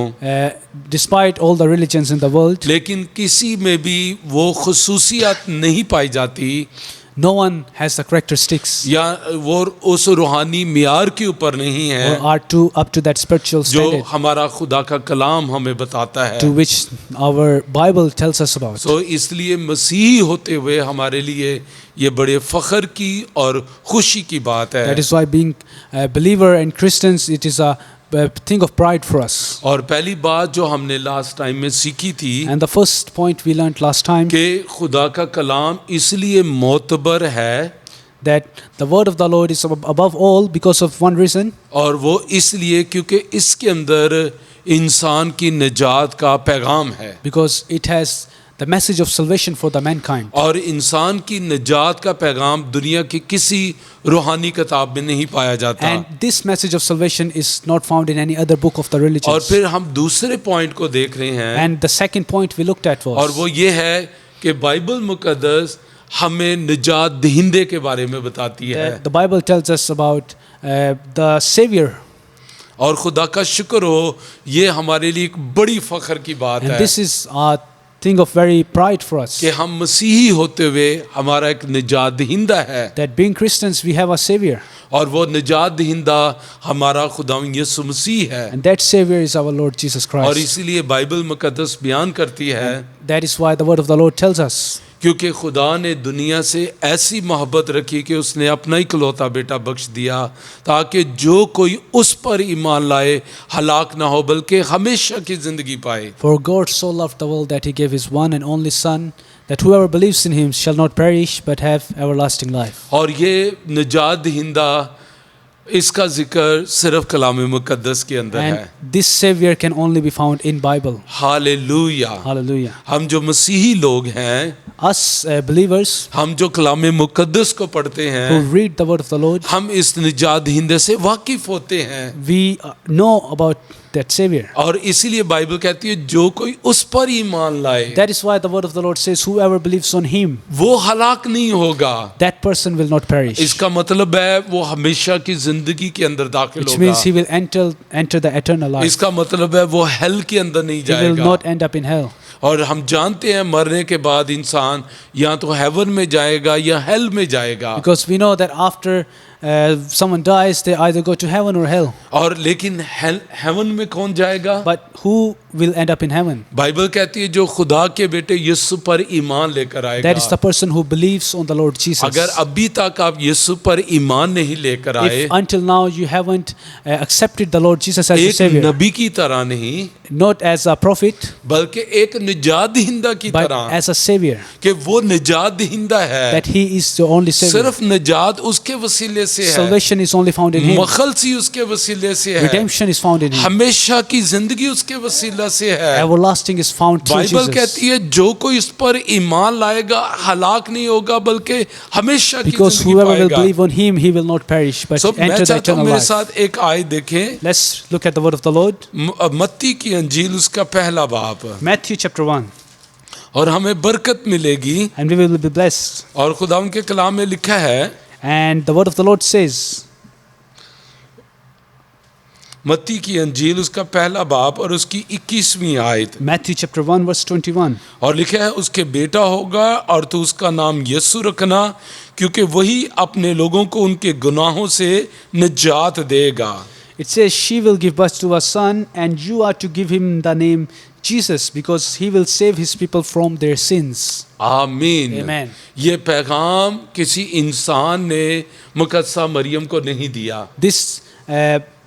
despite all the religions in the world, लेकिन किसी में भी वो खुसूसियत नहीं पाई जाती no one has the characteristics या वो उस रूहानी मियार के ऊपर नहीं or है are up to that spiritual जो standard हमारा खुदा का कलाम हमें बताता है। to which our Bible tells us about. तो इसलिए मसीही होते हुए हमारे लिए ये बड़े फ़ख्र की और खुशी की बात है। That is why being a believer and Christians, it is a thing of pride for us. और पहली बात जो हमने लास्ट टाइम में सीखी थी And the first point we learned last time, कि खुदा का कलाम इसलिए मोतबर है that the word of the Lord is above all because of one reason, और वो इसलिए क्योंकि इसके अंदर इंसान की निजात का पैगाम है because it has the message of salvation for the mankind. और इंसान की निजात का पैगाम दुनिया की किसी रूहानी किताब में नहीं पाया जाता। And this message of salvation is not found in any other book of the और religions. फिर हम दूसरे पॉइंट को देख रहे हैं And the second point we looked at और was वो ये है कि बाइबल मुकद्दस हमें निजात दहिंदे के बारे में बताती है that the Bible tells us about the Savior. और खुदा का शुक्र हो ये हमारे लिए एक बड़ी फख्र की बात And है this is a thing of very pride for us. कि हम मसीही होते हुए हमारा एक निजात दहिंदा है That being Christians, we have a Savior. और वो निजात दहिंदा हमारा खुदा यीशु मसीह है। And that Savior is our Lord Jesus और Christ. इसीलिए बाइबल मुकद्दस बयान करती है That is why the word of the Lord tells us क्योंकि खुदा ने दुनिया से ऐसी मोहब्बत रखी कि उसने अपना ही इकलौता बेटा बख्श दिया ताकि जो कोई उस पर ईमान लाए हलाक ना हो बल्कि हमेशा की ज़िंदगी पाए। For God so loved the world that he gave his one and only Son, that whoever believes in him shall not perish but have everlasting life. और ये निजात दहिंदा इसका जिक्र सिर्फ कलाम मुकद्दस के अंदर है। And this Savior can only be found in Bible. Hallelujah. Hallelujah. हम जो मसीही लोग हैं, Us believers हम जो कलाम मुकद्दस को पढ़ते who हैं, read the word of the Lord, हम इस निजात दहिंदे से वाकिफ होते हैं we know about that Savior. और इसीलिए बाइबल कहती है जो कोई उस पर ईमान लाए That is why the word of the Lord says, whoever believes on him, वो हलाक नहीं होगा। that person will not perish. इसका मतलब है वो हमेशा की जिंदगी के अंदर दाखिल Which होगा। means he will enter the eternal life. इसका मतलब है वो हेल के अंदर नहीं He will जाएगा। not end up in hell. और हम जानते हैं मरने के बाद इंसान या तो हेवन में जाएगा या हेल में जाएगा। Because we know that after someone dies, they either go to heaven or hell. और लेकिन हेवन में कौन जाएगा? But who will end up in heaven? Bible कहती है जो खुदा के बेटे यीशु पर ईमान लेकर आएगा। That is the person who believes on the Lord Jesus. अगर अभी तक आप यीशु पर ईमान नहीं लेकर आए, If until now you haven't accepted the Lord Jesus as your एक Savior, नबी की तरह नहीं not as a prophet, बल्कि एक निजात दहिंदा की but तरह as a Savior, कि वो निजात दहिंदा है, that He is the only Savior. सिर्फ निजात उसके वसीले से है, Salvation is only found in Him. मखलसी उसके वसीले से है, Redemption is found in Him. हमेशा की जिंदगी उसके वसीला से है। Everlasting is found through Bible Jesus. कहती है जो कोई इस पर ईमान लाएगा हलाक नहीं होगा बल्कि हमेशा की Because जिंदगी whoever will पाएगा। believe on Him, he will not perish, but So, मैं enter the चाहता हूं eternal मेरे life. साथ एक आयत देखें, Let's look at the word of the Lord. मत्ती की अंजील उसका पहला बाब, Matthew chapter 1. और हमें बरकत मिलेगी। And we will be blessed. और खुदा उनके कलाम में लिखा है, And the word of the Lord says, मत्ती की अंजील उसका पहला बाब और उसकी 21वीं आयत, Matthew chapter 1 verse 21. और लिखा है उसके बेटा होगा और तू उसका नाम यीशु रखना क्योंकि वही अपने लोगों को उनके गुनाहों से निजात देगा। It says, she will give birth to a son, and you are to give him the name Jesus, because he will save his people from their sins. आमीन। Amen. ये पैगाम किसी इंसान ने मुकद्दसा मरियम को नहीं दिया, This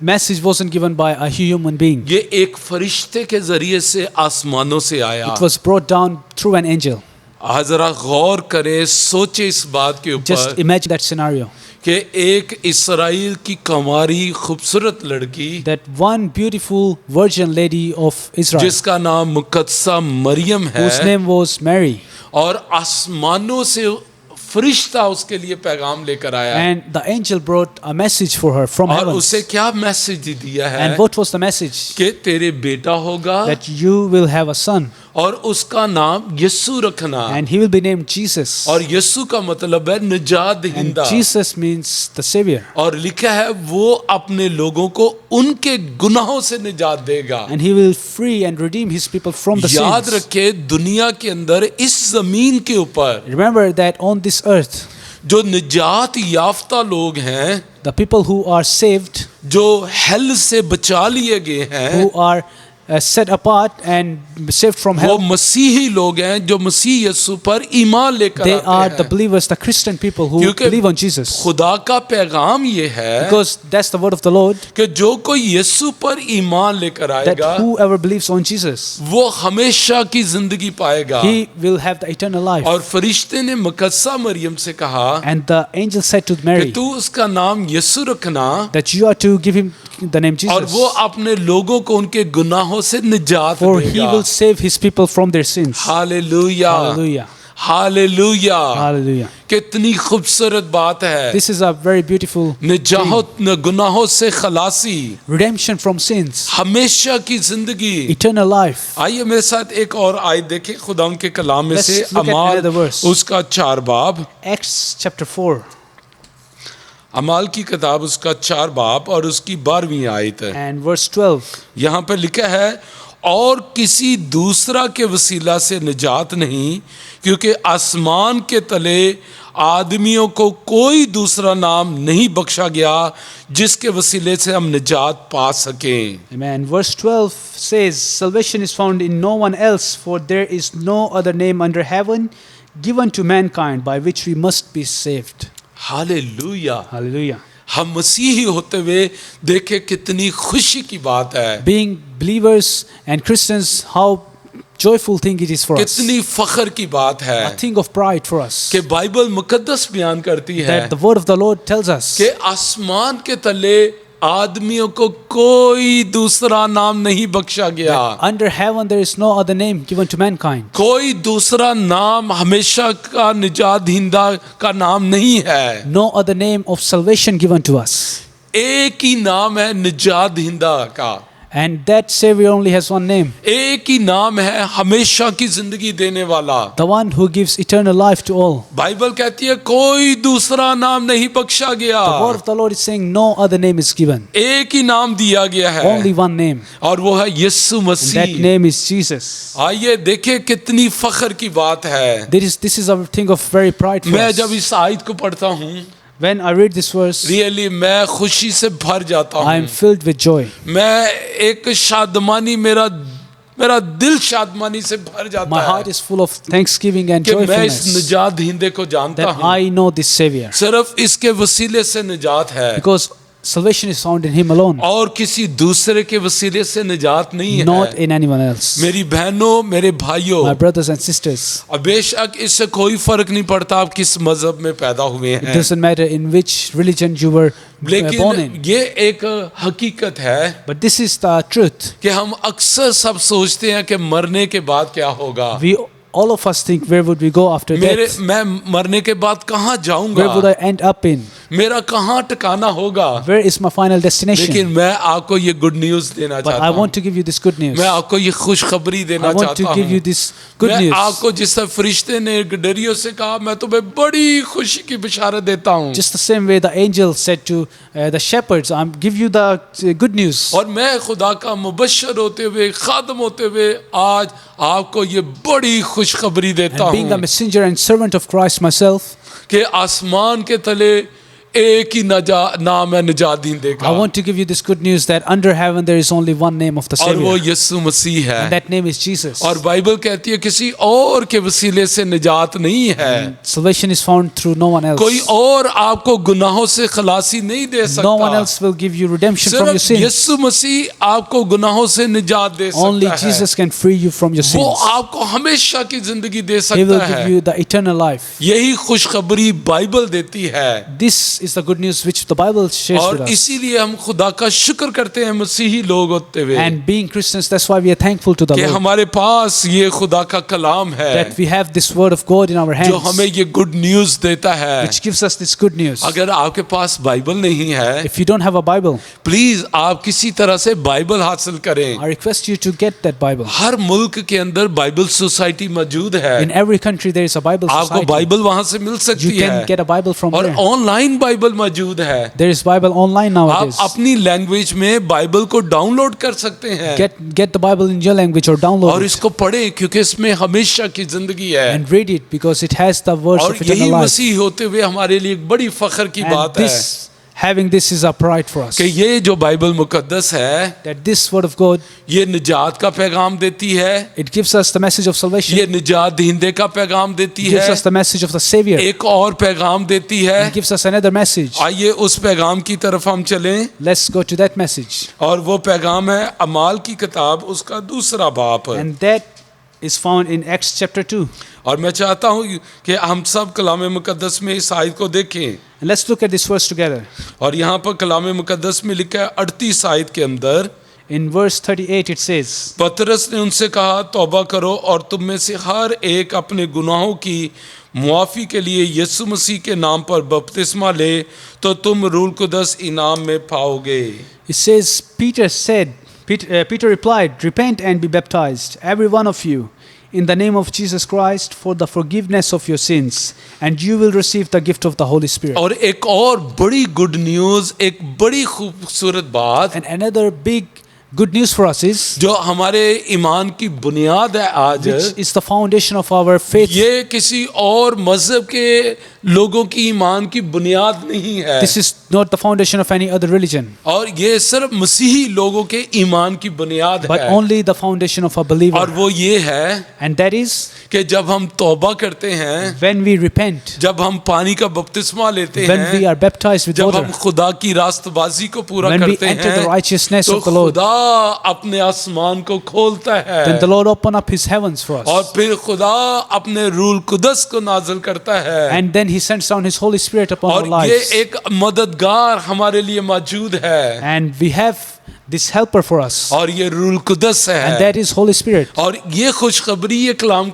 message wasn't given by a human being. ये एक फरिश्ते के जरिए से आसमानों से आया। It was brought down through an angel. आज जरा गौर करें, सोचे इस बात के Just ऊपर imagine that scenario. कि एक इस्राएल की कंवारी खूबसूरत लड़की That one beautiful virgin lady of Israel, जिसका नाम मुकद्दसा मरियम whose है, name was Mary, और आसमानों से फरिश्ता उसके लिए पैगाम लेकर आया, and the angel brought a message for her from और heaven. उसे क्या मैसेज दिया है And what was the message? कि तेरे बेटा होगा That you will have a son, और उसका नाम यीशु रखना, and he will be named Jesus. और यीशु का मतलब है निजात And दहिंदा, Jesus means the Savior. और लिखा है वो अपने लोगों को उनके गुनाहों से निजात देगा। And he will free and redeem his people from the याद sins. रखे दुनिया के अंदर इस जमीन के ऊपर Remember that on this earth, जो निजात याफ्ता लोग हैं, the people who are saved, जो हेल से बचा लिए गए हैं, who are set apart and saved from वो hell, मसीही लोग हैं जो मसीह यीशु पर ईमान लेकर they are आते the हैं। believers, the Christian people who क्योंकि believe on Jesus. खुदा का पैगाम ये है Because that's the word of the Lord, कि जो कोई यीशु पर ईमान लेकर that आएगा whoever believes on Jesus, वो हमेशा की जिंदगी पाएगा। he will have the eternal life. और फरिश्ते ने मुकद्दसा मरियम से कहा And the angel said to कि Mary तू उसका नाम यीशु रखना, that you are to give him the name और वो Jesus, अपने लोगों को उनके गुनाहों से निजात for he देगा। will save his people from their sins. Hallelujah, Hallelujah. Hallelujah. Hallelujah. कितनी खूबसूरत बात है। This is a very beautiful निजात गुनाहों से खलासी, redemption from sins, हमेशा की जिंदगी। eternal life. आइए मेरे साथ एक और आयत देखें खुदा के कलाम में Let's से, look at अमाल another verse. उसका 4 बाब, Acts chapter 4 अमाल की किताब उसका 4 बाब और उसकी 12वीं आयत है। and verse 12. यहाँ पर लिखा है और किसी दूसरा के वसीला से निजात नहीं, क्योंकि आसमान के तले आदमियों को कोई दूसरा नाम नहीं बख्शा गया जिसके वसीले से हम निजात पा सकें। Amen. Verse 12 says, salvation is found in no one else, for there is no other name under heaven given to mankind by which we must be saved. Hallelujah. Hallelujah. हम मसीही होते हुए देखे कितनी खुशी की बात है, Being believers and Christians, how joyful thing it is for us. कितनी फख्र की बात है A thing of pride for us. कि बाइबल मुकद्दस बयान करती है That the word of the Lord tells us कि आसमान के तले आदमियों को कोई दूसरा नाम नहीं बख्शा गया, under heaven there is no other name given to mankind. कोई दूसरा नाम हमेशा का निजात दहिंदा का नाम नहीं है। No other name of salvation given to us. एक ही नाम है निजात दहिंदा का, And that Savior only has one name, एक ही नाम है हमेशा की जिंदगी देने वाला। the one who gives eternal life to all. Bible कहती है कोई दूसरा नाम नहीं बख्शा गया, The word of the Lord is saying no other name is given, एक ही नाम दिया गया है only one name, और वो है यीशु and that Masih. name is Jesus. आइए देखें कितनी फख्र की बात है। This is a thing of very pride for मैं us. जब इस आयत को पढ़ता हूँ When I read this verse, really मैं खुशी से भर जाता I am हूँ। filled with joy. मैं एक शादमानी मेरा दिल शादमानी से भर जाता My heart है is full of thanksgiving and कि मैं इस joyfulness निजात दींदे को जानता that हूँ। I know this Savior, सिर्फ इसके वसीले से निजात है because salvation is found in Him alone, और किसी दूसरे के वसीले से निजात नहीं not है। in anyone else. मेरी बहनों मेरे भाइयों, My brothers and sisters, अब बेशक इससे कोई फर्क नहीं पड़ता आप किस मजहब में पैदा हुए it हैं, doesn't matter in which religion you were born लेकिन in, ये एक हकीकत है but this is the truth. कि हम अक्सर सब सोचते हैं कि मरने के बाद क्या होगा। All of us think, where would we go after death? मैं मरने के बाद कहाँ Where would जाऊंगा, I end up in? मेरा कहाँ ठिकाना होगा। Where is my final destination? लेकिन मैं आपको ये गुड न्यूज देना But चाहता I हूँ, want to give you this good news. मैं आपको ये खुशखबरी देना I want to चाहता give you हूँ। this good मैं news. आपको जिस तरह फरिश्ते ने गडरियों से कहा मैं तुम्हें बड़ी खुशी की बिशारत देता हूँ, Just the same way the angel said to the shepherds, I give you the good news. और मैं खुदा का मुबश्शिर होते हुए खादम होते हुए आज आपको ये बड़ी खुशखबरी देता And being a हूँ messenger and servant of Christ myself, कि आसमान के तले एक ही नाम है निजात दींदे का, I want to give you this good news that under heaven there is only one name of the और वो Savior, यीशु मसीह है। and that name is Jesus. और बाइबल कहती है किसी और के वसीले से निजात नहीं है, Salvation is found through no one else. कोई और आपको गुनाहों से खलासी नहीं दे No one सकता, else will give you redemption from your सिर्फ sins. यीशु मसीह आपको गुनाहों से निजात दे Only सकता है। Jesus can free you from your वो sins. आपको हमेशा की जिंदगी दे He will सकता give है। you the eternal life. यही खुशखबरी बाइबल देती है, This is the good news which the Bible shares with और us. इसीलिए हम खुदा का शुक्र करते हैं मसीही लोग होते हुए And being Christians, that's why we are thankful to the कि Lord हमारे पास ये खुदा का कलाम है that we have this word of God in our जो हमें hands, ये गुड न्यूज देता है। which gives us this good news. अगर आपके पास बाइबल नहीं है, If you don't have a Bible, please आप किसी तरह से बाइबल हासिल करें। I request you to get that Bible. हर मुल्क के अंदर बाइबल सोसाइटी मौजूद है, In every country there is a Bible आपको society. बाइबल वहां से मिल You सकती can है, get a Bible from और there. ऑनलाइन बाइबल मौजूद है। There is Bible online आप nowadays. अपनी लैंग्वेज में बाइबल को डाउनलोड कर सकते हैं Get the Bible in your language or download और it इसको पढ़ें क्योंकि इसमें हमेशा की जिंदगी है। and read it because it has the words और of यही eternal life. मसीह होते हुए हमारे लिए एक बड़ी फख्र की And बात है having this is a pride for us. कि ये जो बाइबल मुकद्दस है That this word of God, ये निजात का पैगाम देती है, it gives us the message of salvation. ये निजात दींदे का पैगाम देती It gives है, us the message of the Savior. एक और पैगाम देती है। It gives us another message. आइए उस पैगाम की तरफ हम चलें, Let's go to that message. और वो पैगाम है अमाल की किताब उसका दूसरा बाप। And that is found in Acts chapter 2. और मैं चाहता हूँ कि हम सब कलाम मुकद्दस में इस आयत को देखें, And let's look at this verse together. और यहाँ पर कलाम मुकद्दस में लिखा है 38 आयत के अंदर, In verse 38 it says, पतरस ने उनसे कहा तौबा करो और तुम में से हर एक अपने गुनाहों की मुआफ़ी के लिए यीशु मसीह के नाम पर बपतिस्मा ले तो तुम रूह कुदस इनाम में पाओगे। it says, Peter replied, repent and be baptized, every one of you, in the name of Jesus Christ for the forgiveness of your sins, and you will receive the gift of the Holy Spirit. और एक और बड़ी गुड न्यूज़, एक बड़ी खूबसूरत बात And another big good news for us is, जो हमारे ईमान की बुनियाद है आज, which is the foundation of our faith. ये किसी और मजहब के लोगों की ईमान की बुनियाद नहीं है, This is not the foundation of any other religion, और ये सिर्फ मसीही लोगों के ईमान की बुनियाद but है। only the foundation of a और believer. वो ये है And that is, कि जब हम तौबा करते हैं, when we repent, जब हम पानी का बपतिस्मा लेते when we हैं, are baptized with जब water, हम खुदा की रास्तबाजी को पूरा when we करते enter the हैं, righteousness तो of the Lord, खुदा अपने आसमान को खोलता है, then the Lord open up His heavens for और us. फिर खुदा अपने रूह कुदस को नाज़िल करता है, And then He sends down His Holy Spirit upon our और ये lives. एक मददगार हमारे लिए मौजूद है, And we have this helper for us. और ये रूह कुदस And है। that is Holy Spirit. और ये खुशखबरी ये कलाम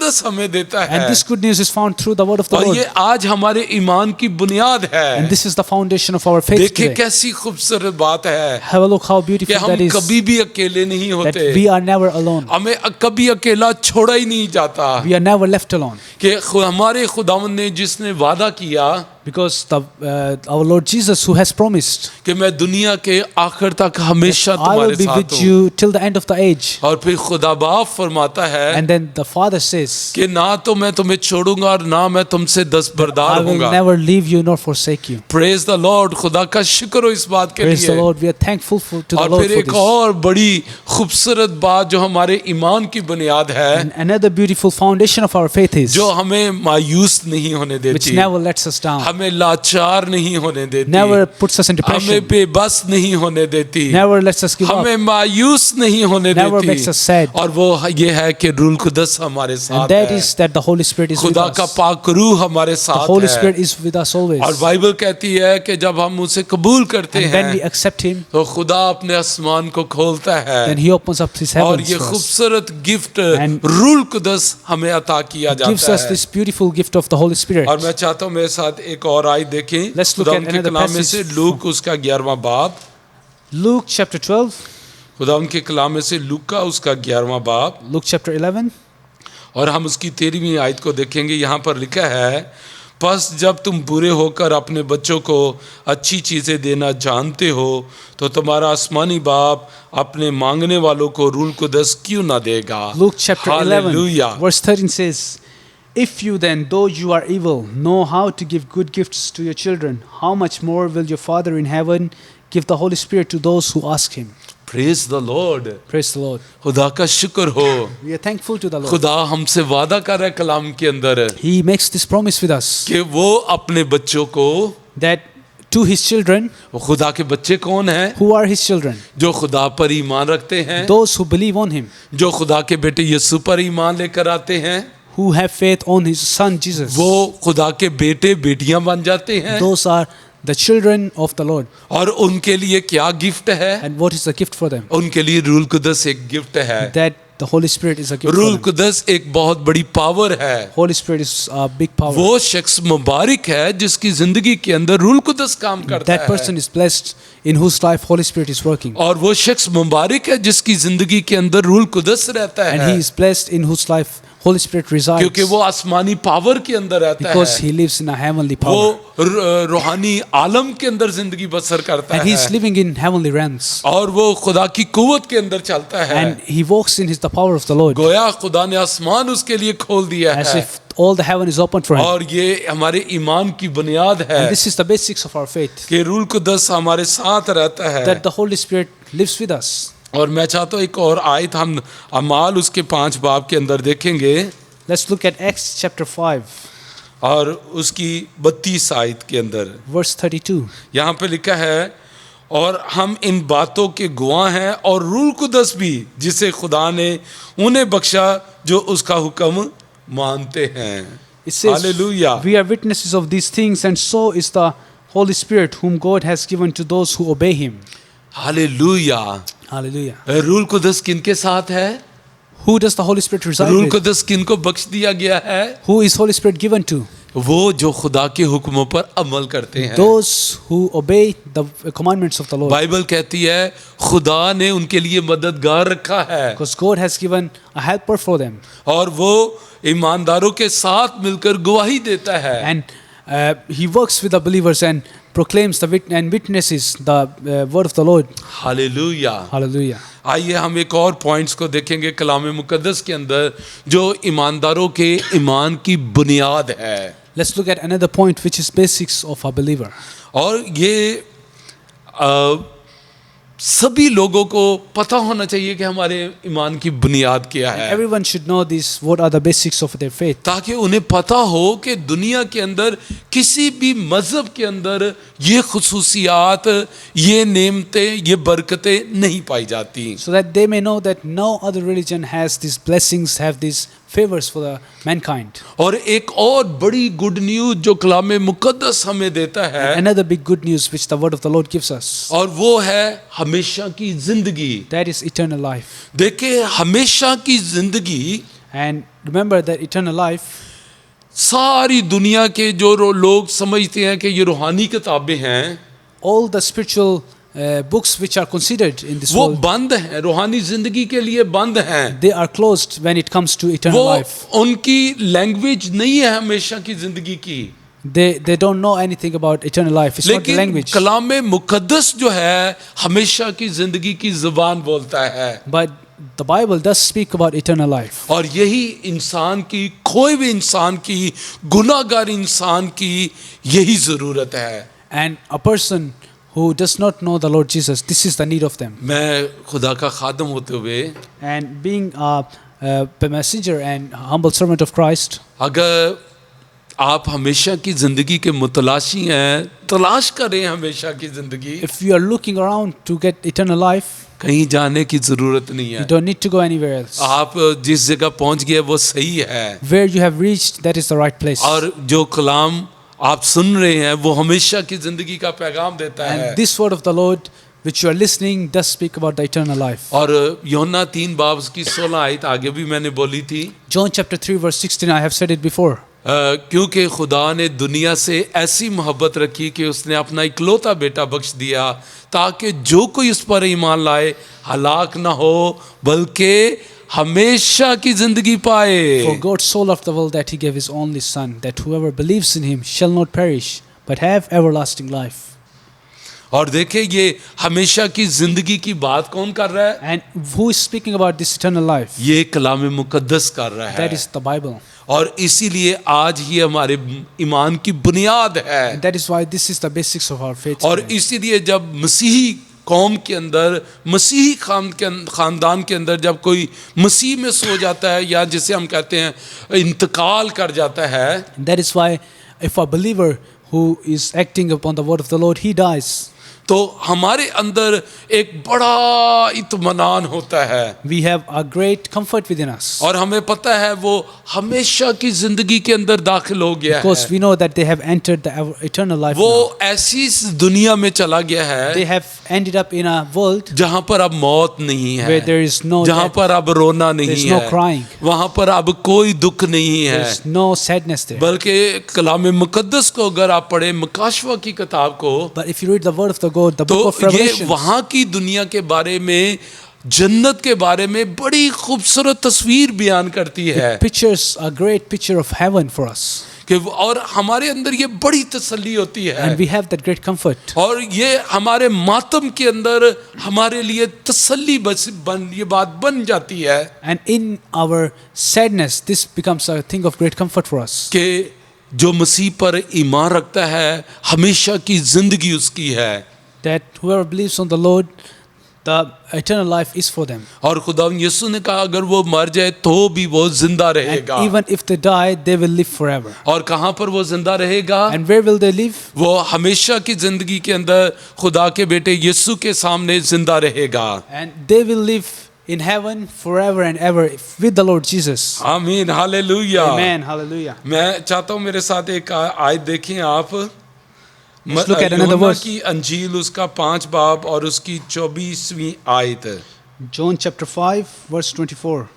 मुकद्दस हमें देता है। And this good news is found through the word of the और Lord. ये आज हमारे ईमान की बुनियाद है। And this is the foundation of our faith देखिए today. कैसी खूबसूरत बात है Have a look how कि beautiful हम that is, कभी भी अकेले नहीं that होते, we are never alone. हमें कभी अकेला छोड़ा ही नहीं जाता। We are never left alone. कि हमारे खुदावंद ने जिसने वादा किया Because our Lord Jesus, who has promised, कि मैं दुनिया के आखिर तक हमेशा I तुम्हारे will be साथ with हूँ, you till the end of the age. और फिर खुदा बाप फरमाता है And then the Father says, कि ना तो मैं तुम्हें छोड़ूंगा और ना मैं तुमसे दस्तबरदार I will होऊंगा। never leave you nor forsake you. Praise the Lord, खुदा का शुक्र हो इस बात के Praise the लिए। Lord. We are thankful to the और Lord फिर for एक this. और बड़ी खूबसूरत बात जो हमारे ईमान की बुनियाद है, And another beautiful foundation of our faith is, जो हमें मायूस नहीं होने which देती, never lets us down, हमें लाचार नहीं होने देती, never puts us in हमें depression, बेबस नहीं होने देती, never lets us give up, हमें मायूस नहीं होने never देती। makes us sad. और वो ये है कि रूह कुदस हमारे and साथ that है, is that the Holy Spirit is with खुदा का us. पाक रूह हमारे The साथ Holy है। Spirit is with us always. और बाइबल कहती है कि जब हम उसे कबूल करते And when we हैं accept Him, तो खुदा अपने आसमान को खोलता then है He opens up His और heavens ये for us. खूबसूरत गिफ्ट And रूह कुदस हमें अता किया Gives जाता us है। this beautiful gift of the Holy Spirit. और मैं चाहता हूँ मेरे साथ एक और आयत देखें, Let's look खुदा at उनके another कलाम में passage से लूक उसका 11वां बाब, Luke chapter 12, खुदा उनके कलाम में से लूक का उसका 11वां बाब, Luke chapter 11, और हम उसकी 13वीं आयत को देखेंगे। यहाँ पर लिखा है, बस जब तुम बुरे होकर अपने बच्चों को अच्छी चीज़ें देना जानते हो तो तुम्हारा आसमानी बाप अपने मांगने वालों को रूह कुदस क्यों ना देगा। Luke chapter 11, hallelujah. verse 13 says, If you then, though you are evil, know how to give good gifts to your children, how much more will your Father in heaven give the Holy Spirit to those who ask Him? Praise the Lord, Praise the Lord. खुदा का शुक्र हो। We are thankful to the Lord. खुदा हमसे वादा कर रहा है कलाम के अंदर He makes this promise with us कि वो अपने बच्चों को, that to His children, वो खुदा के बच्चे कौन हैं? who are His children, जो खुदा पर ईमान रखते हैं, those who believe on Him, जो खुदा के बेटे यीशु पर ईमान लेकर आते हैं, who have faith on His Son Jesus, वो खुदा के बेटे बेटियां बन जाते हैं। those are the children of the Lord. और उनके लिए क्या गिफ्ट है? And what is the gift for them? उनके लिए रूह कुदस एक गिफ्ट है। That the Holy Spirit is a gift for रूह them. कुदस एक बहुत बड़ी पावर है। Holy Spirit is a big power. वो शख्स मुबारक है जिसकी जिंदगी के अंदर रूह कुदस काम करता That है। person is blessed in whose life Holy Spirit is working. और वो शख्स मुबारक है जिसकी जिंदगी के अंदर रूह कुदस रहता And है, he is blessed in whose life Holy Spirit resides. क्योंकि वो आसमानी पावर के अंदर रहता Because है। he lives in a heavenly वो power. रूहानी आलम के अंदर जिंदगी बसर करता And he is है living in heavenly realms. और वो खुदा की कुव्वत के अंदर चलता है। And he walks in the power of the Lord. गोया खुदा ने आसमान उसके लिए खोल दिया As है if all the heaven is open for him. और ये हमारे ईमान की बुनियाद है And this is the basics of our faith. कि रूह कुदस हमारे साथ रहता है। That the Holy Spirit lives with us. और मैं चाहता हूँ एक और आयत हम अमाल उसके 5 बाब के अंदर देखेंगे Let's look at Acts chapter 5, और उसकी 32 आयत के अंदर verse 32. यहाँ पे लिखा है, और हम इन बातों के गवाह हैं और रूह कुदस भी जिसे खुदा ने उन्हें बख्शा जो उसका हुक्म मानते हैं। It says, hallelujah. we are witnesses of these things, and so is the Holy Spirit whom God has given to those who obey Him. Hallelujah. Hallelujah. रूह कुदस किनके साथ है? Who does the Holy Spirit reside रूह with? कुदस किनको बख्श दिया गया है? Who is Holy Spirit given to? वो जो खुदा के हुक्मों पर अमल करते हैं। Those who obey the commandments of the Lord. Bible कहती है खुदा ने उनके लिए मददगार रखा है Because God has given a helper for them. और वो ईमानदारों के साथ मिलकर गवाही देता है। And He works with the believers and proclaims and witnesses the word of the Lord. Hallelujah. Hallelujah. आइए हम एक और पॉइंट्स को देखेंगे कलाम मुकद्दस के अंदर जो ईमानदारों के ईमान की बुनियाद है। Let's look at another point which is basics of a believer. और ये सभी लोगों को पता होना चाहिए कि हमारे ईमान की बुनियाद क्या है, Everyone should know this, what are the basics of their faith. ताकि उन्हें पता हो कि दुनिया के अंदर किसी भी मजहब के अंदर ये खुसूसियात, ये नेमतें, ये बरकतें नहीं पाई जाती। So that they may know that no other religion has these blessings, have these favors for the mankind. और एक और बड़ी गुड न्यूज जो कलाम मुकद्दस हमें देता है, Another big good news which the word of the Lord gives us, और वो है हमेशा की जिंदगी। that is eternal life. देखिए हमेशा की जिंदगी And remember that eternal life, सारी दुनिया के जो लोग समझते हैं कि ये रूहानी किताबें हैं, all the spiritual books which are considered in this वो world, बंद हैं, रूहानी जिंदगी के लिए बंद हैं। they are closed when it comes to eternal वो life. उनकी लैंग्वेज नहीं है हमेशा की जिंदगी की। They don't know anything about eternal life. It's not the लेकिन language. कलाम मुकद्दस जो है हमेशा की जिंदगी की जुबान बोलता है, But the Bible does speak about eternal life. और यही इंसान की, खोए हुए इंसान की, गुनाहगार इंसान की यही जरूरत है। And a person who does not know the Lord Jesus, this is the need of them. मैं खुदा का खादम होते हुए, And being a messenger and humble servant of Christ, अगर आप हमेशा की जिंदगी के मुतलाशी हैं, तलाश करें हमेशा की जिंदगी, if you are looking around to get eternal life, कहीं जाने की जरूरत नहीं you है। don't need to go anywhere else. आप जिस जगह पहुंच गए वो सही है, Where you have reached, that is the right place. और जो कलाम आप सुन रहे हैं वो हमेशा की जिंदगी का पैगाम देता है। And this word of the Lord which you are listening does speak about the eternal life. और यूहन्ना 3 बाब की 16 आयत आगे भी मैंने बोली थी, John chapter 3 verse 16, I have said it before. क्योंकि खुदा ने दुनिया से ऐसी मोहब्बत रखी कि उसने अपना इकलौता बेटा बख्श दिया, ताकि जो कोई उस पर ईमान लाए हलाक ना हो बल्कि हमेशा की जिंदगी पाए। For God so loved the world that he gave his only son, that whoever believes in him shall not perish, but have everlasting life. और देखिए ये हमेशा की जिंदगी की बात कौन कर रहा है? And who is speaking about this eternal life? ये कलाम मुकद्दस कर रहा है। That is the Bible. और इसीलिए आज ही हमारे ईमान की बुनियाद है। And that is why this is the basics of our faith. और today. इसीलिए जब मसीही कौम के अंदर, मसीही खानदान के अंदर जब कोई मसीह में सो जाता है, या जिसे हम कहते हैं इंतकाल कर जाता है, And that is why if a believer who is acting upon the word of the Lord, he dies, तो हमारे अंदर एक बड़ा इत्मीनान होता है, we have a great comfort within us. और हमें पता है वो हमेशा की जिंदगी के अंदर दाखिल हो गया Because है। we know that they have entered the eternal life now. वो ऐसी दुनिया में चला गया They है have ended up in a world जहां पर अब मौत नहीं where है, there is no जहां death, पर अब रोना there नहीं is no है, crying, वहां पर अब कोई दुख नहीं there है। is no sadness there. बल्कि कलाम मुकद्दस को अगर आप पढ़े, मुकाशवा की किताब को, But if you read the word of the God, the तो book of ये Revelation, वहां की दुनिया के बारे में, जन्नत के बारे में बड़ी खूबसूरत तस्वीर बयान करती है pictures a great picture of heaven for us. कि और हमारे अंदर ये बड़ी तसल्ली होती है, And we have that great comfort. और ये हमारे मातम के अंदर हमारे लिए तसल्ली ये बात बन जाती है And in our sadness, this becomes a thing of great comfort for us. कि जो मसीह पर ईमान रखता है हमेशा की जिंदगी उसकी है, That whoever believes on the Lord, the eternal life is for them. और खुदा यीशु ने कहा अगर वो मर जाए तो भी वो जिंदा And रहेगा। even if they die, they will live forever. और कहाँ पर वो जिंदा रहेगा? And where will they live? वो हमेशा की जिंदगी के अंदर खुदा के बेटे यीशु के सामने जिंदा रहेगा। And they will live in heaven forever and ever with the Lord Jesus. आमीन, हालेलुया। Amen. Hallelujah. मैं चाहता हूँ मेरे साथ एक आयत देखें आप, Let's look at another यूहन्ना verse. की अंजील उसका 5 बाब और उसकी 24वीं आयत। John chapter 5 verse 24.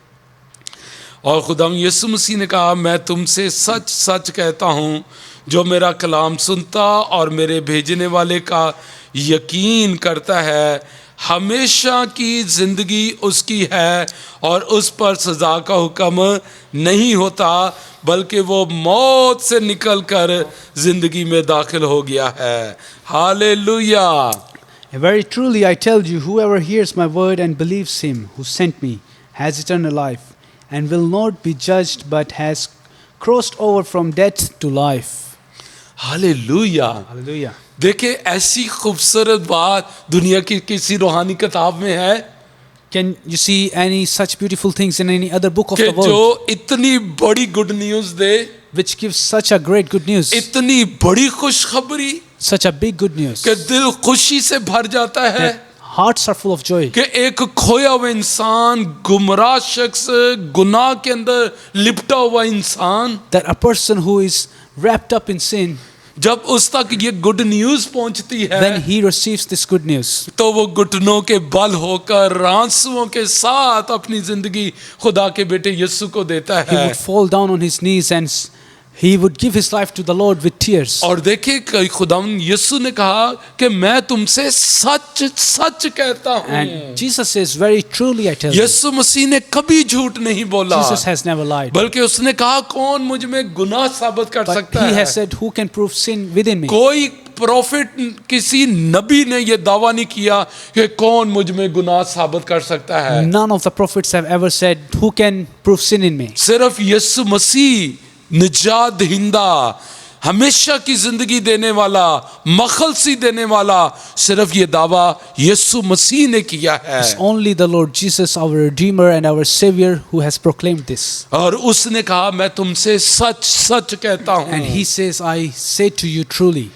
और खुदा यीशु मसीह ने कहा मैं तुमसे सच सच कहता हूँ, जो मेरा कलाम सुनता और मेरे भेजने वाले का यकीन करता है, हमेशा की जिंदगी उसकी है और उस पर सज़ा का हुक्म नहीं होता, बल्कि वो मौत से निकलकर जिंदगी में दाखिल हो गया है। Hallelujah. Very truly I tell you, whoever hears my word and believes him who sent me has eternal life and will not be judged but has crossed over from death to life. Hallelujah. Hallelujah. देखिए ऐसी खूबसूरत बात दुनिया की किसी रूहानी किताब में है Can you see any such beautiful things in any other book of कि the world जो इतनी बड़ी good news they, which gives such a great good news, इतनी बड़ी खुशखबरी such a big good news, कि दिल खुशी से भर जाता है that hearts are full of joy, कि एक खोया हुआ इंसान, गुमराह शख्स, गुनाह के अंदर लिपटा हुआ इंसान, that a person who is wrapped up in sin, जब उस तक ये गुड न्यूज पहुंचती है when he receives this good news, तो वो घुटनों के बल होकर आंसुओं के साथ अपनी जिंदगी खुदा के बेटे यीशु को देता he है। would fall down on his knees and he would give his life to the Lord with tears. और देखिए कि खुदावंद यीशु ने कहा कि मैं तुमसे सच सच कहता हूँ। And Jesus says, very truly I tell you, यीशु मसीह ने कभी झूठ नहीं बोला, Jesus has never lied. बल्कि उसने कहा कौन मुझ में गुनाह साबित कर But सकता he है। has said, who can prove sin within me? कोई प्रोफेट किसी नबी ने ये दावा नहीं किया कि कौन मुझ में गुनाह साबित कर सकता है। None of the prophets have ever said, who can prove sin in me? सिर्फ यीशु मसीह निजात दहिंदा, हमेशा की जिंदगी देने वाला, मखलसी देने वाला, सिर्फ ये दावा यीशु मसीह ने किया है। It's only the Lord Jesus, our Redeemer and our Savior, who has proclaimed this. और उसने कहा मैं तुमसे सच सच कहता And हूँ he says, I say to you truly,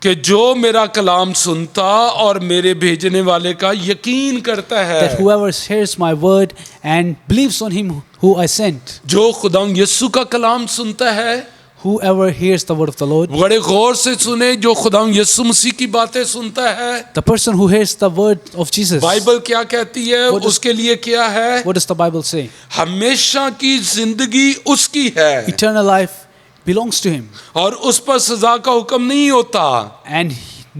कि जो मेरा कलाम सुनता और मेरे भेजने वाले का यकीन करता that है, whoever hears my word and believes on him who I sent, जो खुदा यीशु का कलाम सुनता है, whoever hears the word of the Lord, बड़े गौर से सुने, जो खुदा यीशु मसीह की बातें सुनता है, the person who hears the word of Jesus, Bible क्या कहती है, What does- उसके लिए क्या है? what does the Bible say? हमेशा की जिंदगी उसकी है Eternal life belongs to him, और उस पर सजा का हुक्म नहीं होता, and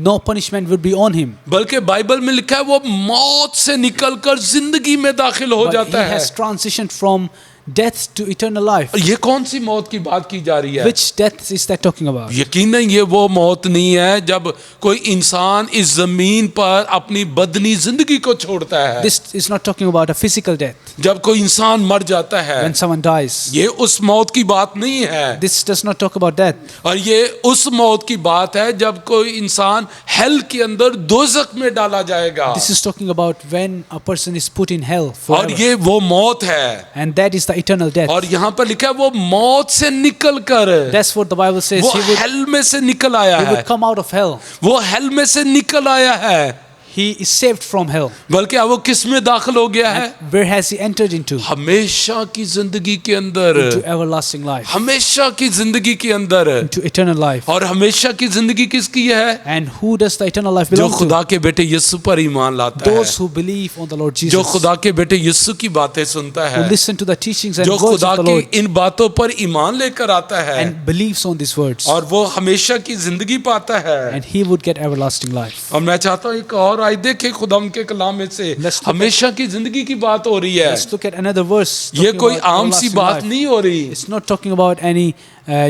no punishment will be on him. बल्कि बाइबल में लिखा है वो मौत से निकलकर जिंदगी में दाखिल हो But he जाता है। has transitioned from death to eternal life. और ये कौन सी मौत की बात की जा रही है? Which death is that talking about? यकीनन ये वो मौत नहीं है जब कोई इंसान इस जमीन पर अपनी बदनी जिंदगी को छोड़ता है। This is not talking about a physical death, जब कोई इंसान मर जाता है, when someone dies. ये उस मौत की बात नहीं है। This does not talk about death. और ये उस मौत की बात है जब कोई इंसान हेल के अंदर दोजख में डाला जाएगा, This is talking about when a person is put in hell और forever. ये वो मौत है। And that is the eternal death. और यहाँ पर लिखा है वो मौत से निकल कर That's what the Bible says. वो He would, हेल में से निकल आया he है, would come out of hell. वो हेल में से निकल आया है, He is saved from hell. बल्कि अब वो किस में दाखिल हो गया है? Where has he entered into? हमेशा की जिंदगी के अंदर, Into everlasting life. हमेशा की जिंदगी के अंदर। Into eternal life. और हमेशा की जिंदगी किसकी है? And who does the eternal life जो belong to? खुदा के बेटे यीशु पर ईमान लाता है, Those who believe on the Lord जो Jesus. खुदा के बेटे यीशु की बातें सुनता Who है, listen to the teachings and जो words खुदा of the की Lord. इन बातों पर ईमान लेकर आता है, And believes on these words. और वो हमेशा की जिंदगी पाता है। And he would get everlasting life. और मैं चाहता हूँ एक और आयत देखे खुदा के कलाम में से, Let's look हमेशा की जिंदगी की बात हो रही है। Let's look at another verse. ये talking कोई about आम सी everlasting बात life. नहीं हो रही, It's not talking about any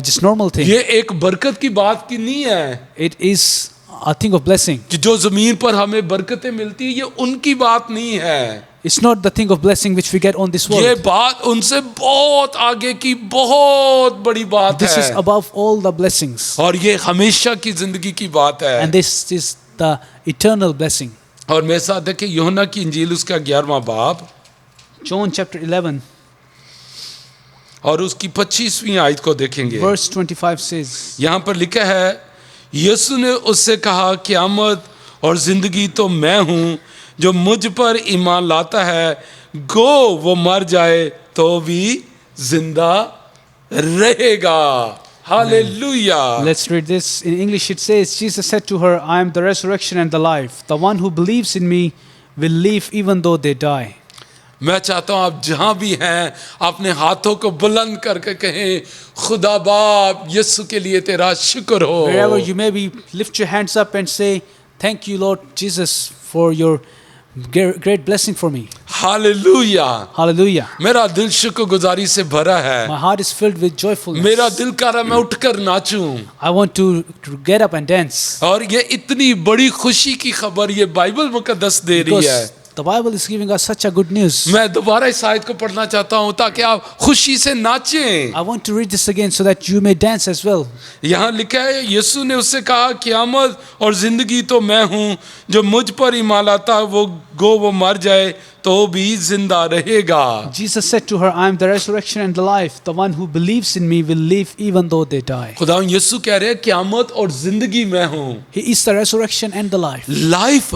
just normal thing. ये एक बरकत की बात की नहीं है It is a thing of blessing. कि जो जमीन पर हमें बरकतें मिलती है, ये उनकी बात नहीं है। It's not the thing of blessing which we get on this ये world. बात उनसे बहुत आगे की बहुत बड़ी बात This is है, above all the blessings. और ये हमेशा की जिंदगी की बात है। And this is the eternal blessing. और मेरे साथ देखिए यूहन्ना की इंजील उसका 11वां बाब John chapter 11, और उसकी 25वीं आयत को देखेंगे। verse 25 says, यहाँ पर लिखा है, यीशु ने उससे कहा क़यामत और जिंदगी तो मैं हूँ, जो मुझ पर ईमान लाता है, गो वो मर जाए तो भी जिंदा रहेगा। Hallelujah. let's read this. In English it says, Jesus said to her, I am the resurrection and the life. The one who believes in me will live even though they die. मैं चाहता हूँ आप जहाँ भी हैं अपने हाथों को बुलंद करके कहें, खुदा बाप यीशु के लिए तेरा शुक्र हो। Wherever you may be, lift your hands up and say, thank you Lord Jesus for your great blessing for me. Hallelujah. Hallelujah. मेरा दिल शुक्रगुजारी से भरा है। My heart is filled with joyfulness. मेरा दिल कर रहा मैं उठकर नाचूं। I want to get up and dance. और ये इतनी बड़ी खुशी की खबर ये बाइबल मुकद्दस दे रही है। Because the Bible is giving us such a good news. मैं दोबारा इस आयत को पढ़ना चाहता हूँ ताकि आप खुशी से नाचें। I want to read this again so that you may dance as well. यहाँ लिखा है, यीशु ने उससे कहा, क़यामत और जिंदगी तो मैं हूँ, जो मुझ पर ईमान लाता है वो वो मर जाए तो भी जिंदा रहेगा। Jesus said to her, I am the resurrection and the life. The one who believes in me will live even though they die. खुदा यीशु कह रहे हैं क़यामत और जिंदगी मैं हूँ। He is the resurrection and the life. Life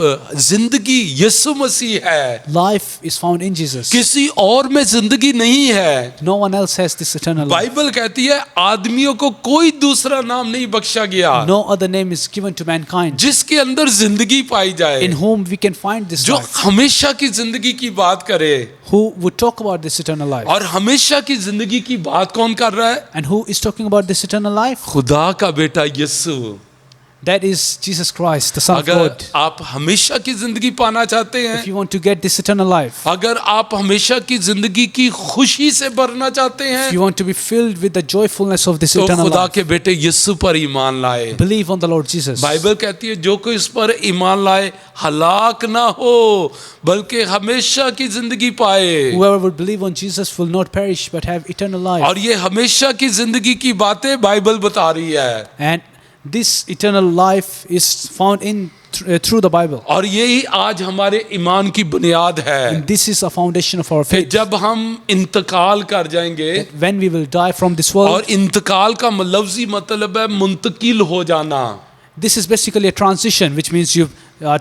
जिंदगी यीशु मसीह है, Life is found in Jesus. किसी और में जिंदगी नहीं है। No one else has this eternal life. Bible कहती है आदमियों को कोई दूसरा नाम नहीं बख्शा गया No other name is given to mankind जिसके अंदर जिंदगी पाई जाए। in whom we can find this जो life. हमेशा की जिंदगी की बात करे, Who would talk about this eternal life? और हमेशा की जिंदगी की बात कौन कर रहा है? And who is talking about this eternal life? खुदा का बेटा यीशु। That is Jesus Christ, the Son of अगर God. आप हमेशा की जिंदगी पाना चाहते If हैं, you want to get this eternal life, अगर आप हमेशा की जिंदगी की खुशी से भरना चाहते if हैं, you want to be filled with the joyfulness of this तो eternal खुदा life, के बेटे यीशु पर ईमान लाए। believe on the Lord Jesus. Bible कहती है जो कोई इस पर ईमान लाए हलाक ना हो बल्कि हमेशा की जिंदगी पाए। Whoever would believe on Jesus will not perish but have eternal life. और ये हमेशा की जिंदगी की बातें बाइबल बता रही है, And this eternal life is found in through the Bible. और यही आज हमारे ईमान की बुनियाद है And this is a foundation of our कि faith. जब हम इंतकाल कर जाएंगे, When we will die from this और world, इंतकाल का लफ्ज़ी मतलब है मुंतकिल हो जाना। this is basically a transition, which means you've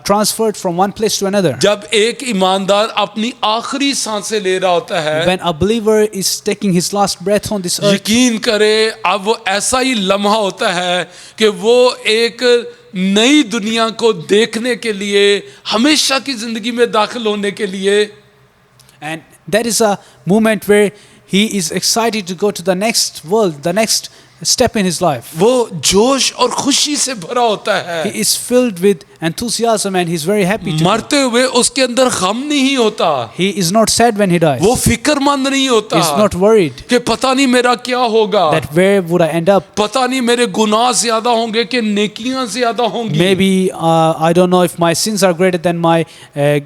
transferred from one place to another. जब एक ईमानदार अपनी आखिरी सांसें ले रहा होता है, When a believer is taking his last breath on this earth, यकीन करे अब वो ऐसा ही लम्हा होता है कि वो एक नई दुनिया को देखने के लिए, हमेशा की जिंदगी में दाखिल होने के लिए, and that is a moment where he is excited to go to the next world, the next step in his life. वो जोश और खुशी से भरा होता है। He is filled with enthusiasm and he is very happy to. मरते हुए उसके अंदर गम नहीं होता, He is not sad when he dies. वो फिक्रमंद नहीं He होता is not worried कि पता नहीं मेरा क्या होगा, that where would I end up. पता नहीं मेरे गुनाह ज्यादा होंगे कि नेकियां ज्यादा होंगी, Maybe I don't know if my sins are greater than my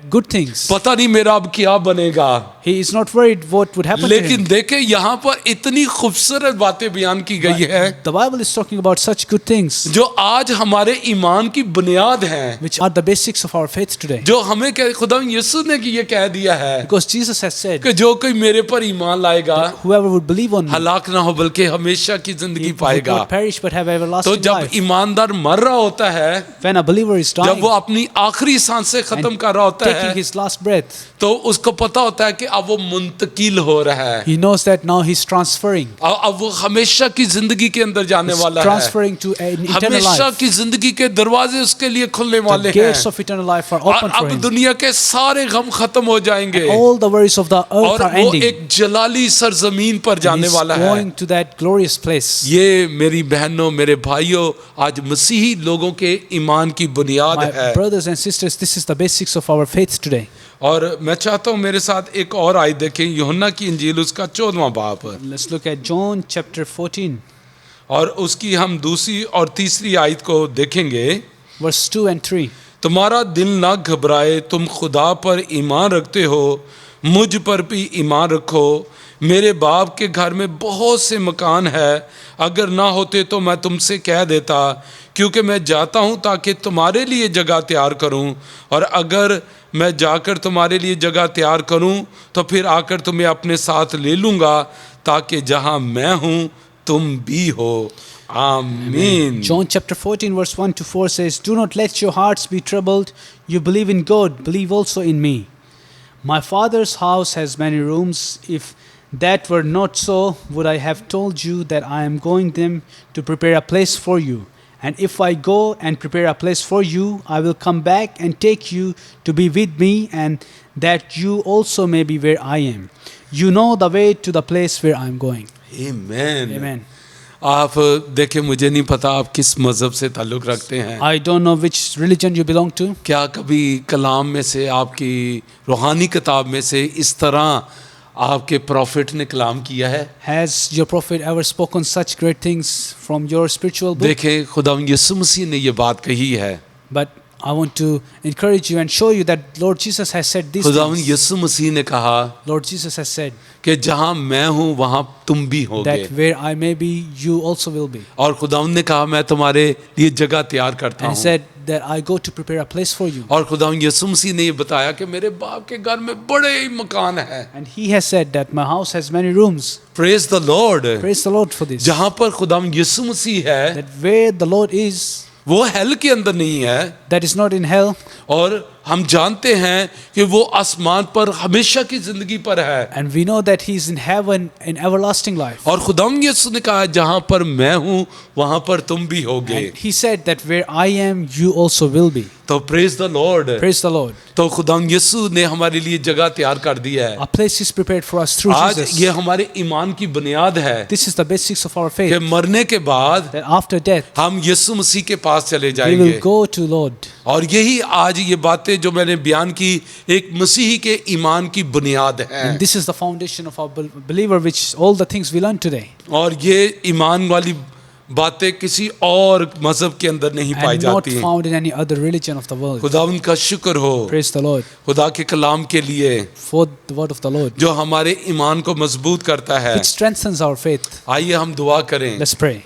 good things. पता नहीं मेरा अब क्या बनेगा। He is not worried what would happen to लेकिन him. देखे यहाँ पर इतनी खूबसूरत बातें बयान की गई है The Bible is talking about such good things जो आज हमारे ईमान की बुनियाद हैं, which are the basics of our faith today. जो हमें खुदा यीशु ने ये कह दिया है Because Jesus has said, कि जो कोई मेरे पर ईमान लाएगा whoever would believe on me हलाक ना हो बल्कि हमेशा की जिंदगी would पाएगा। not perish but have तो everlasting जब life. ईमानदार मर रहा होता है, When a believer is जब dying वो अपनी आखिरी सांसें खत्म कर रहा होता taking है, his last breath, तो उसको पता होता है कि अब वो मुंतकिल हो रहा है, he knows that now he's transferring. अब वो हमेशा की जिंदगी के अंदर जाने He's वाला है, transferring to an eternal हमेशा life. की जिंदगी के दरवाजे उसके लिए खुलने वाले The हैं, gates of eternal life are और open for अब him. दुनिया के सारे गम खत्म हो जाएंगे All the worries of the earth और are वो ending. एक जलाली सरजमीन पर And जाने he's वाला है। going to that glorious place. ये मेरी बहनों मेरे भाइयों आज मसीही लोगों के ईमान की बुनियाद My है। brothers and sisters, this is the basics of our faith today. और मैं चाहता हूँ मेरे साथ एक और आयत देखें, यूहन्ना की इंजील उसका 14वां बाब, Let's look at John chapter 14, और उसकी हम दूसरी और तीसरी आयत को देखेंगे। verse 2 and 3. तुम्हारा दिल ना घबराए, तुम खुदा पर ईमान रखते हो, मुझ पर भी ईमान रखो। मेरे बाप के घर में बहुत से मकान है, अगर ना होते तो मैं तुमसे कह देता, क्योंकि मैं जाता हूँ ताकि तुम्हारे लिए जगह तैयार करूँ, और अगर मैं जाकर तुम्हारे लिए जगह तैयार करूँ तो फिर आकर तुम्हें अपने साथ ले लूँगा, ताकि जहाँ मैं हूँ तुम भी हो। आमीन। John chapter 14 verse 1 to 4 says, Do not let your hearts be troubled. You believe in God, believe also in me. My Father's house has many rooms. If that were not so, would I have told you that I am going them to prepare a place for you? And if I go and prepare a place for you, I will come back and take you to be with me, and that you also may be where I am. You know the way to the place where I am going. आमीन। Amen. आप देखें, मुझे नहीं पता आप किस मज़हब से ताल्लुक़ रखते हैं। I don't know which religion you belong to. क्या कभी कलाम में से, आपकी रूहानी किताब में से इस तरह आपके प्रॉफिट ने कलाम किया है? Has your prophet ever spoken such great things from your spiritual book? देखें, खुदा यीशु मसीह ने ये बात कही है, But I want to encourage you and show you that Lord Jesus has said these खुदावंद things. यीशु मसीह ने कहा Lord Jesus has said कि जहां मैं हूं वहां तुम भी होगे, that where I may be, you also will be. और खुदावंद ने कहा मैं तुम्हारे लिए जगह तैयार करता And he हूं। said that I go to prepare a place for you. और खुदावंद यीशु मसीह ने ये बताया कि मेरे बाप के घर में बड़े ही मकान है। And he has said that my house has many rooms. Praise the Lord. Praise the Lord for this. जहां पर खुदावंद यीशु मसीह है That where the Lord is, वो हेल के अंदर नहीं है, that is not in hell. और हम जानते हैं कि वो आसमान पर हमेशा की जिंदगी पर है। And we know that he is in heaven in everlasting life. और खुदावंद यीशु ने कहा जहां पर मैं हूं वहां पर तुम भी होगे। And he said that where I am, you also will be. तो praise the Lord. Praise the Lord. तो खुदावंद यीशु ने हमारे लिए जगह तैयार कर दी है। A place is prepared for us through आज Jesus. ये हमारे ईमान की बुनियाद है This is the basics of our कि faith. मरने के बाद That after death, हम यीशु मसीह के पास चले we जाएंगे। will go to Lord. और यही आज ये बातें जो मैंने बयान की एक मसीही के ईमान की बुनियाद है। And this is the foundation of our believer, which all the things we learn today. और ये ईमान वाली बातें किसी और मजहब के अंदर नहीं पाई And not जाती हैं। found in any other religion of the world. खुदावंद का शुक्र हो Praise the Lord. खुदा के कलाम के लिए For the word of the Lord, जो हमारे ईमान को मजबूत करता है। which strengthens our faith. आइए हम दुआ करें। Let's pray.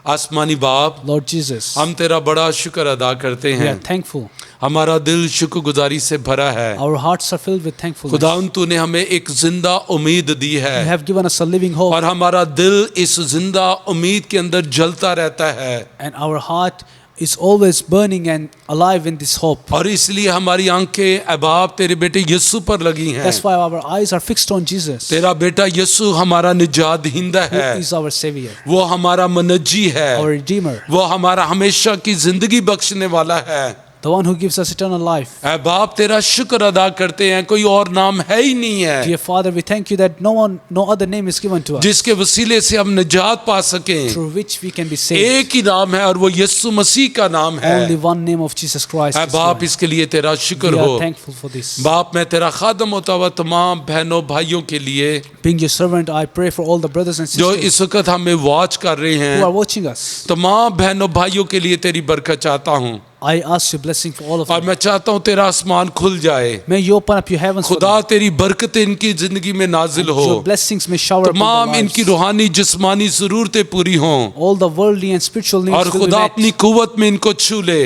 आसमानी बाप, Lord Jesus, हम तेरा बड़ा शुक्र अदा करते we are हैं। thankful. हमारा दिल शुक्रगुजारी से भरा है। Our hearts are filled with thankfulness. खुदावंद तूने हमें एक जिंदा उम्मीद दी You है have given us a living hope, और हमारा दिल इस जिंदा उम्मीद के अंदर जलता रहता है। and our heart is always burning and alive in this hope. और इसलिए हमारी आंखें अबाब तेरे बेटे यीशु पर लगी हैं। That's why our eyes are fixed on Jesus, तेरा बेटा यीशु हमारा निजात दहिंदा who है, is our Savior, वो हमारा मनज्जी है, our Redeemer, वो हमारा हमेशा की जिंदगी बख्शने वाला है। the one who gives us eternal life. ऐ बाप तेरा शुक्र अदा करते हैं, कोई और नाम है ही नहीं है Dear Father, we thank you that no other name is given to us जिसके वसीले से हम निजात पा सकें। through which we can be saved. एक ही नाम है और वो यीशु मसीह का नाम है। Only one name of Jesus Christ. I is बाप Lord. इसके लिए तेरा शुक्र We हो। are thankful for this. बाप मैं तेरा खादम होता हुआ तमाम बहनों भाइयों के लिए Being your servant, I pray for all the brothers and जो sisters इस वक्त हमें वॉच कर रहे who are हैं, watching us. तमाम बहनों भाइयों के लिए तेरी बरकत चाहता हूँ I ask your blessing for all of और them. मैं चाहता हूँ तेरा आसमान खुल जाए। May you open up your heavens for खुदा them. तेरी बरकतें इनकी जिंदगी में नाजिल हो, Your blessings may shower upon तमाम their इनकी lives. रूहानी जिस्मानी जरूरतें पूरी हों All the worldly and spiritual और needs will be खुदा met. अपनी कुव्वत में इनको छू ले।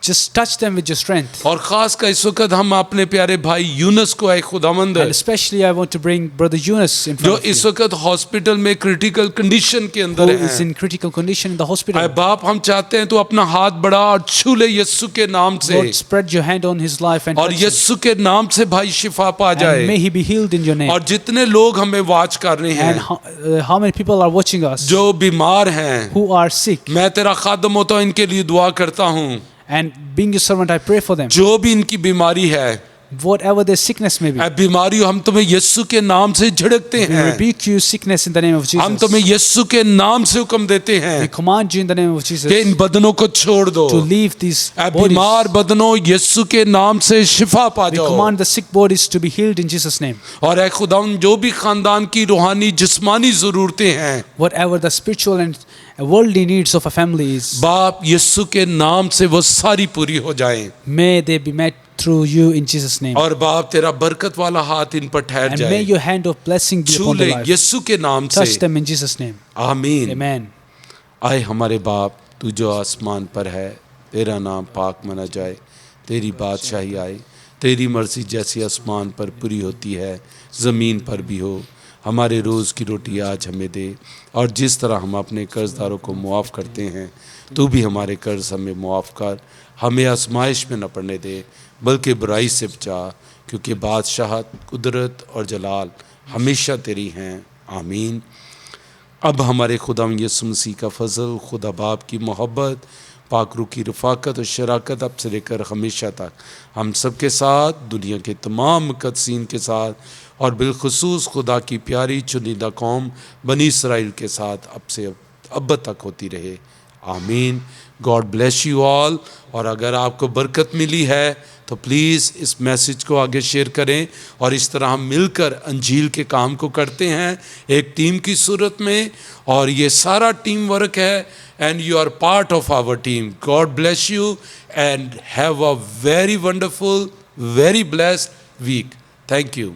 Just touch them with your strength. और खास कर इस वक्त हम अपने प्यारे भाई यूनुस को एक खुदावंद And especially I want to bring Brother Yunus in जो front of इस you, वक्त हॉस्पिटल में क्रिटिकल कंडीशन के who अंदर is है। in critical condition in the hospital. ऐ बाप हम चाहते हैं तू अपना हाथ बढ़ा और छू ले यीशु के नाम से, Lord, spread your hand on his life and और touch him. यीशु के नाम से भाई शिफा पा And may जाए। he be healed in your name. और जितने लोग हमें वाच कर रहे And हैं how many people are watching us जो बीमार हैं, who are sick? मैं तेरा खादम होता हूँ इनके लिए दुआ करता हूँ। And being your servant, I pray for them. जो भी इनकी बीमारी है, Whatever their sickness may be, ऐ बीमारी हम तुम्हें यीशु के नाम से झड़कते we हैं। rebuke you sickness in the name of हम Jesus. तुम्हें यीशु के नाम से हुक्म देते We हैं command you in the name of कि Jesus इन बदनों को छोड़ दो। to leave these I bodies. बीमार बदनों यीशु के नाम से शिफा पा We जाओ। command the sick bodies to be healed in Jesus' name. और ऐ खुदावन जो भी खानदान की रूहानी जिस्मानी जरूरतें हैं, Whatever the spiritual and worldly needs of a family is, बाप यीशु के नाम से वो सारी पूरी हो जाएं। may they be met through you in Jesus' name. और बाप तेरा बरकत वाला हाथ इन पर ठहर And may जाए। your hand of blessing be छू upon ले their life. यीशु के नाम Touch से। them in Jesus' name. आमीन। Amen. आए हमारे बाप, तू जो आसमान पर है, तेरा नाम पाक मना जाए, तेरी बादशाही आए, तेरी मर्जी जैसी आसमान पर पूरी होती है ज़मीन पर भी हो। हमारे रोज़ की रोटी आज हमें दे, और जिस तरह हम अपने कर्जदारों को मुआफ़ करते हैं, तू भी हमारे कर्ज हमें मुआफ़ कर। हमें आजमाइश में न पड़ने दे, बल्कि बुराई से बचा, क्योंकि बादशाहत, कुदरत और जलाल हमेशा तेरी हैं। आमीन। अब हमारे खुदा यीशु मसीह का फजल, खुदा बाप की मोहब्बत, पाक रूह की रफ़ाकत और शराकत अब से लेकर हमेशा तक हम सब के साथ, दुनिया के तमाम मुक़द्दसीन के साथ, और बिलखुसूस खुदा की प्यारी चुनिंदा कौम बनी इसराइल के साथ अब से अब तक होती रहे। आमीन। God bless you all. और अगर आपको बरकत मिली है तो प्लीज़ इस मैसेज को आगे शेयर करें, और इस तरह हम मिलकर अंजील के काम को करते हैं एक टीम की सूरत में, और ये सारा टीम वर्क है, and you are part of our team. God bless you and have a very wonderful, very blessed week. Thank you.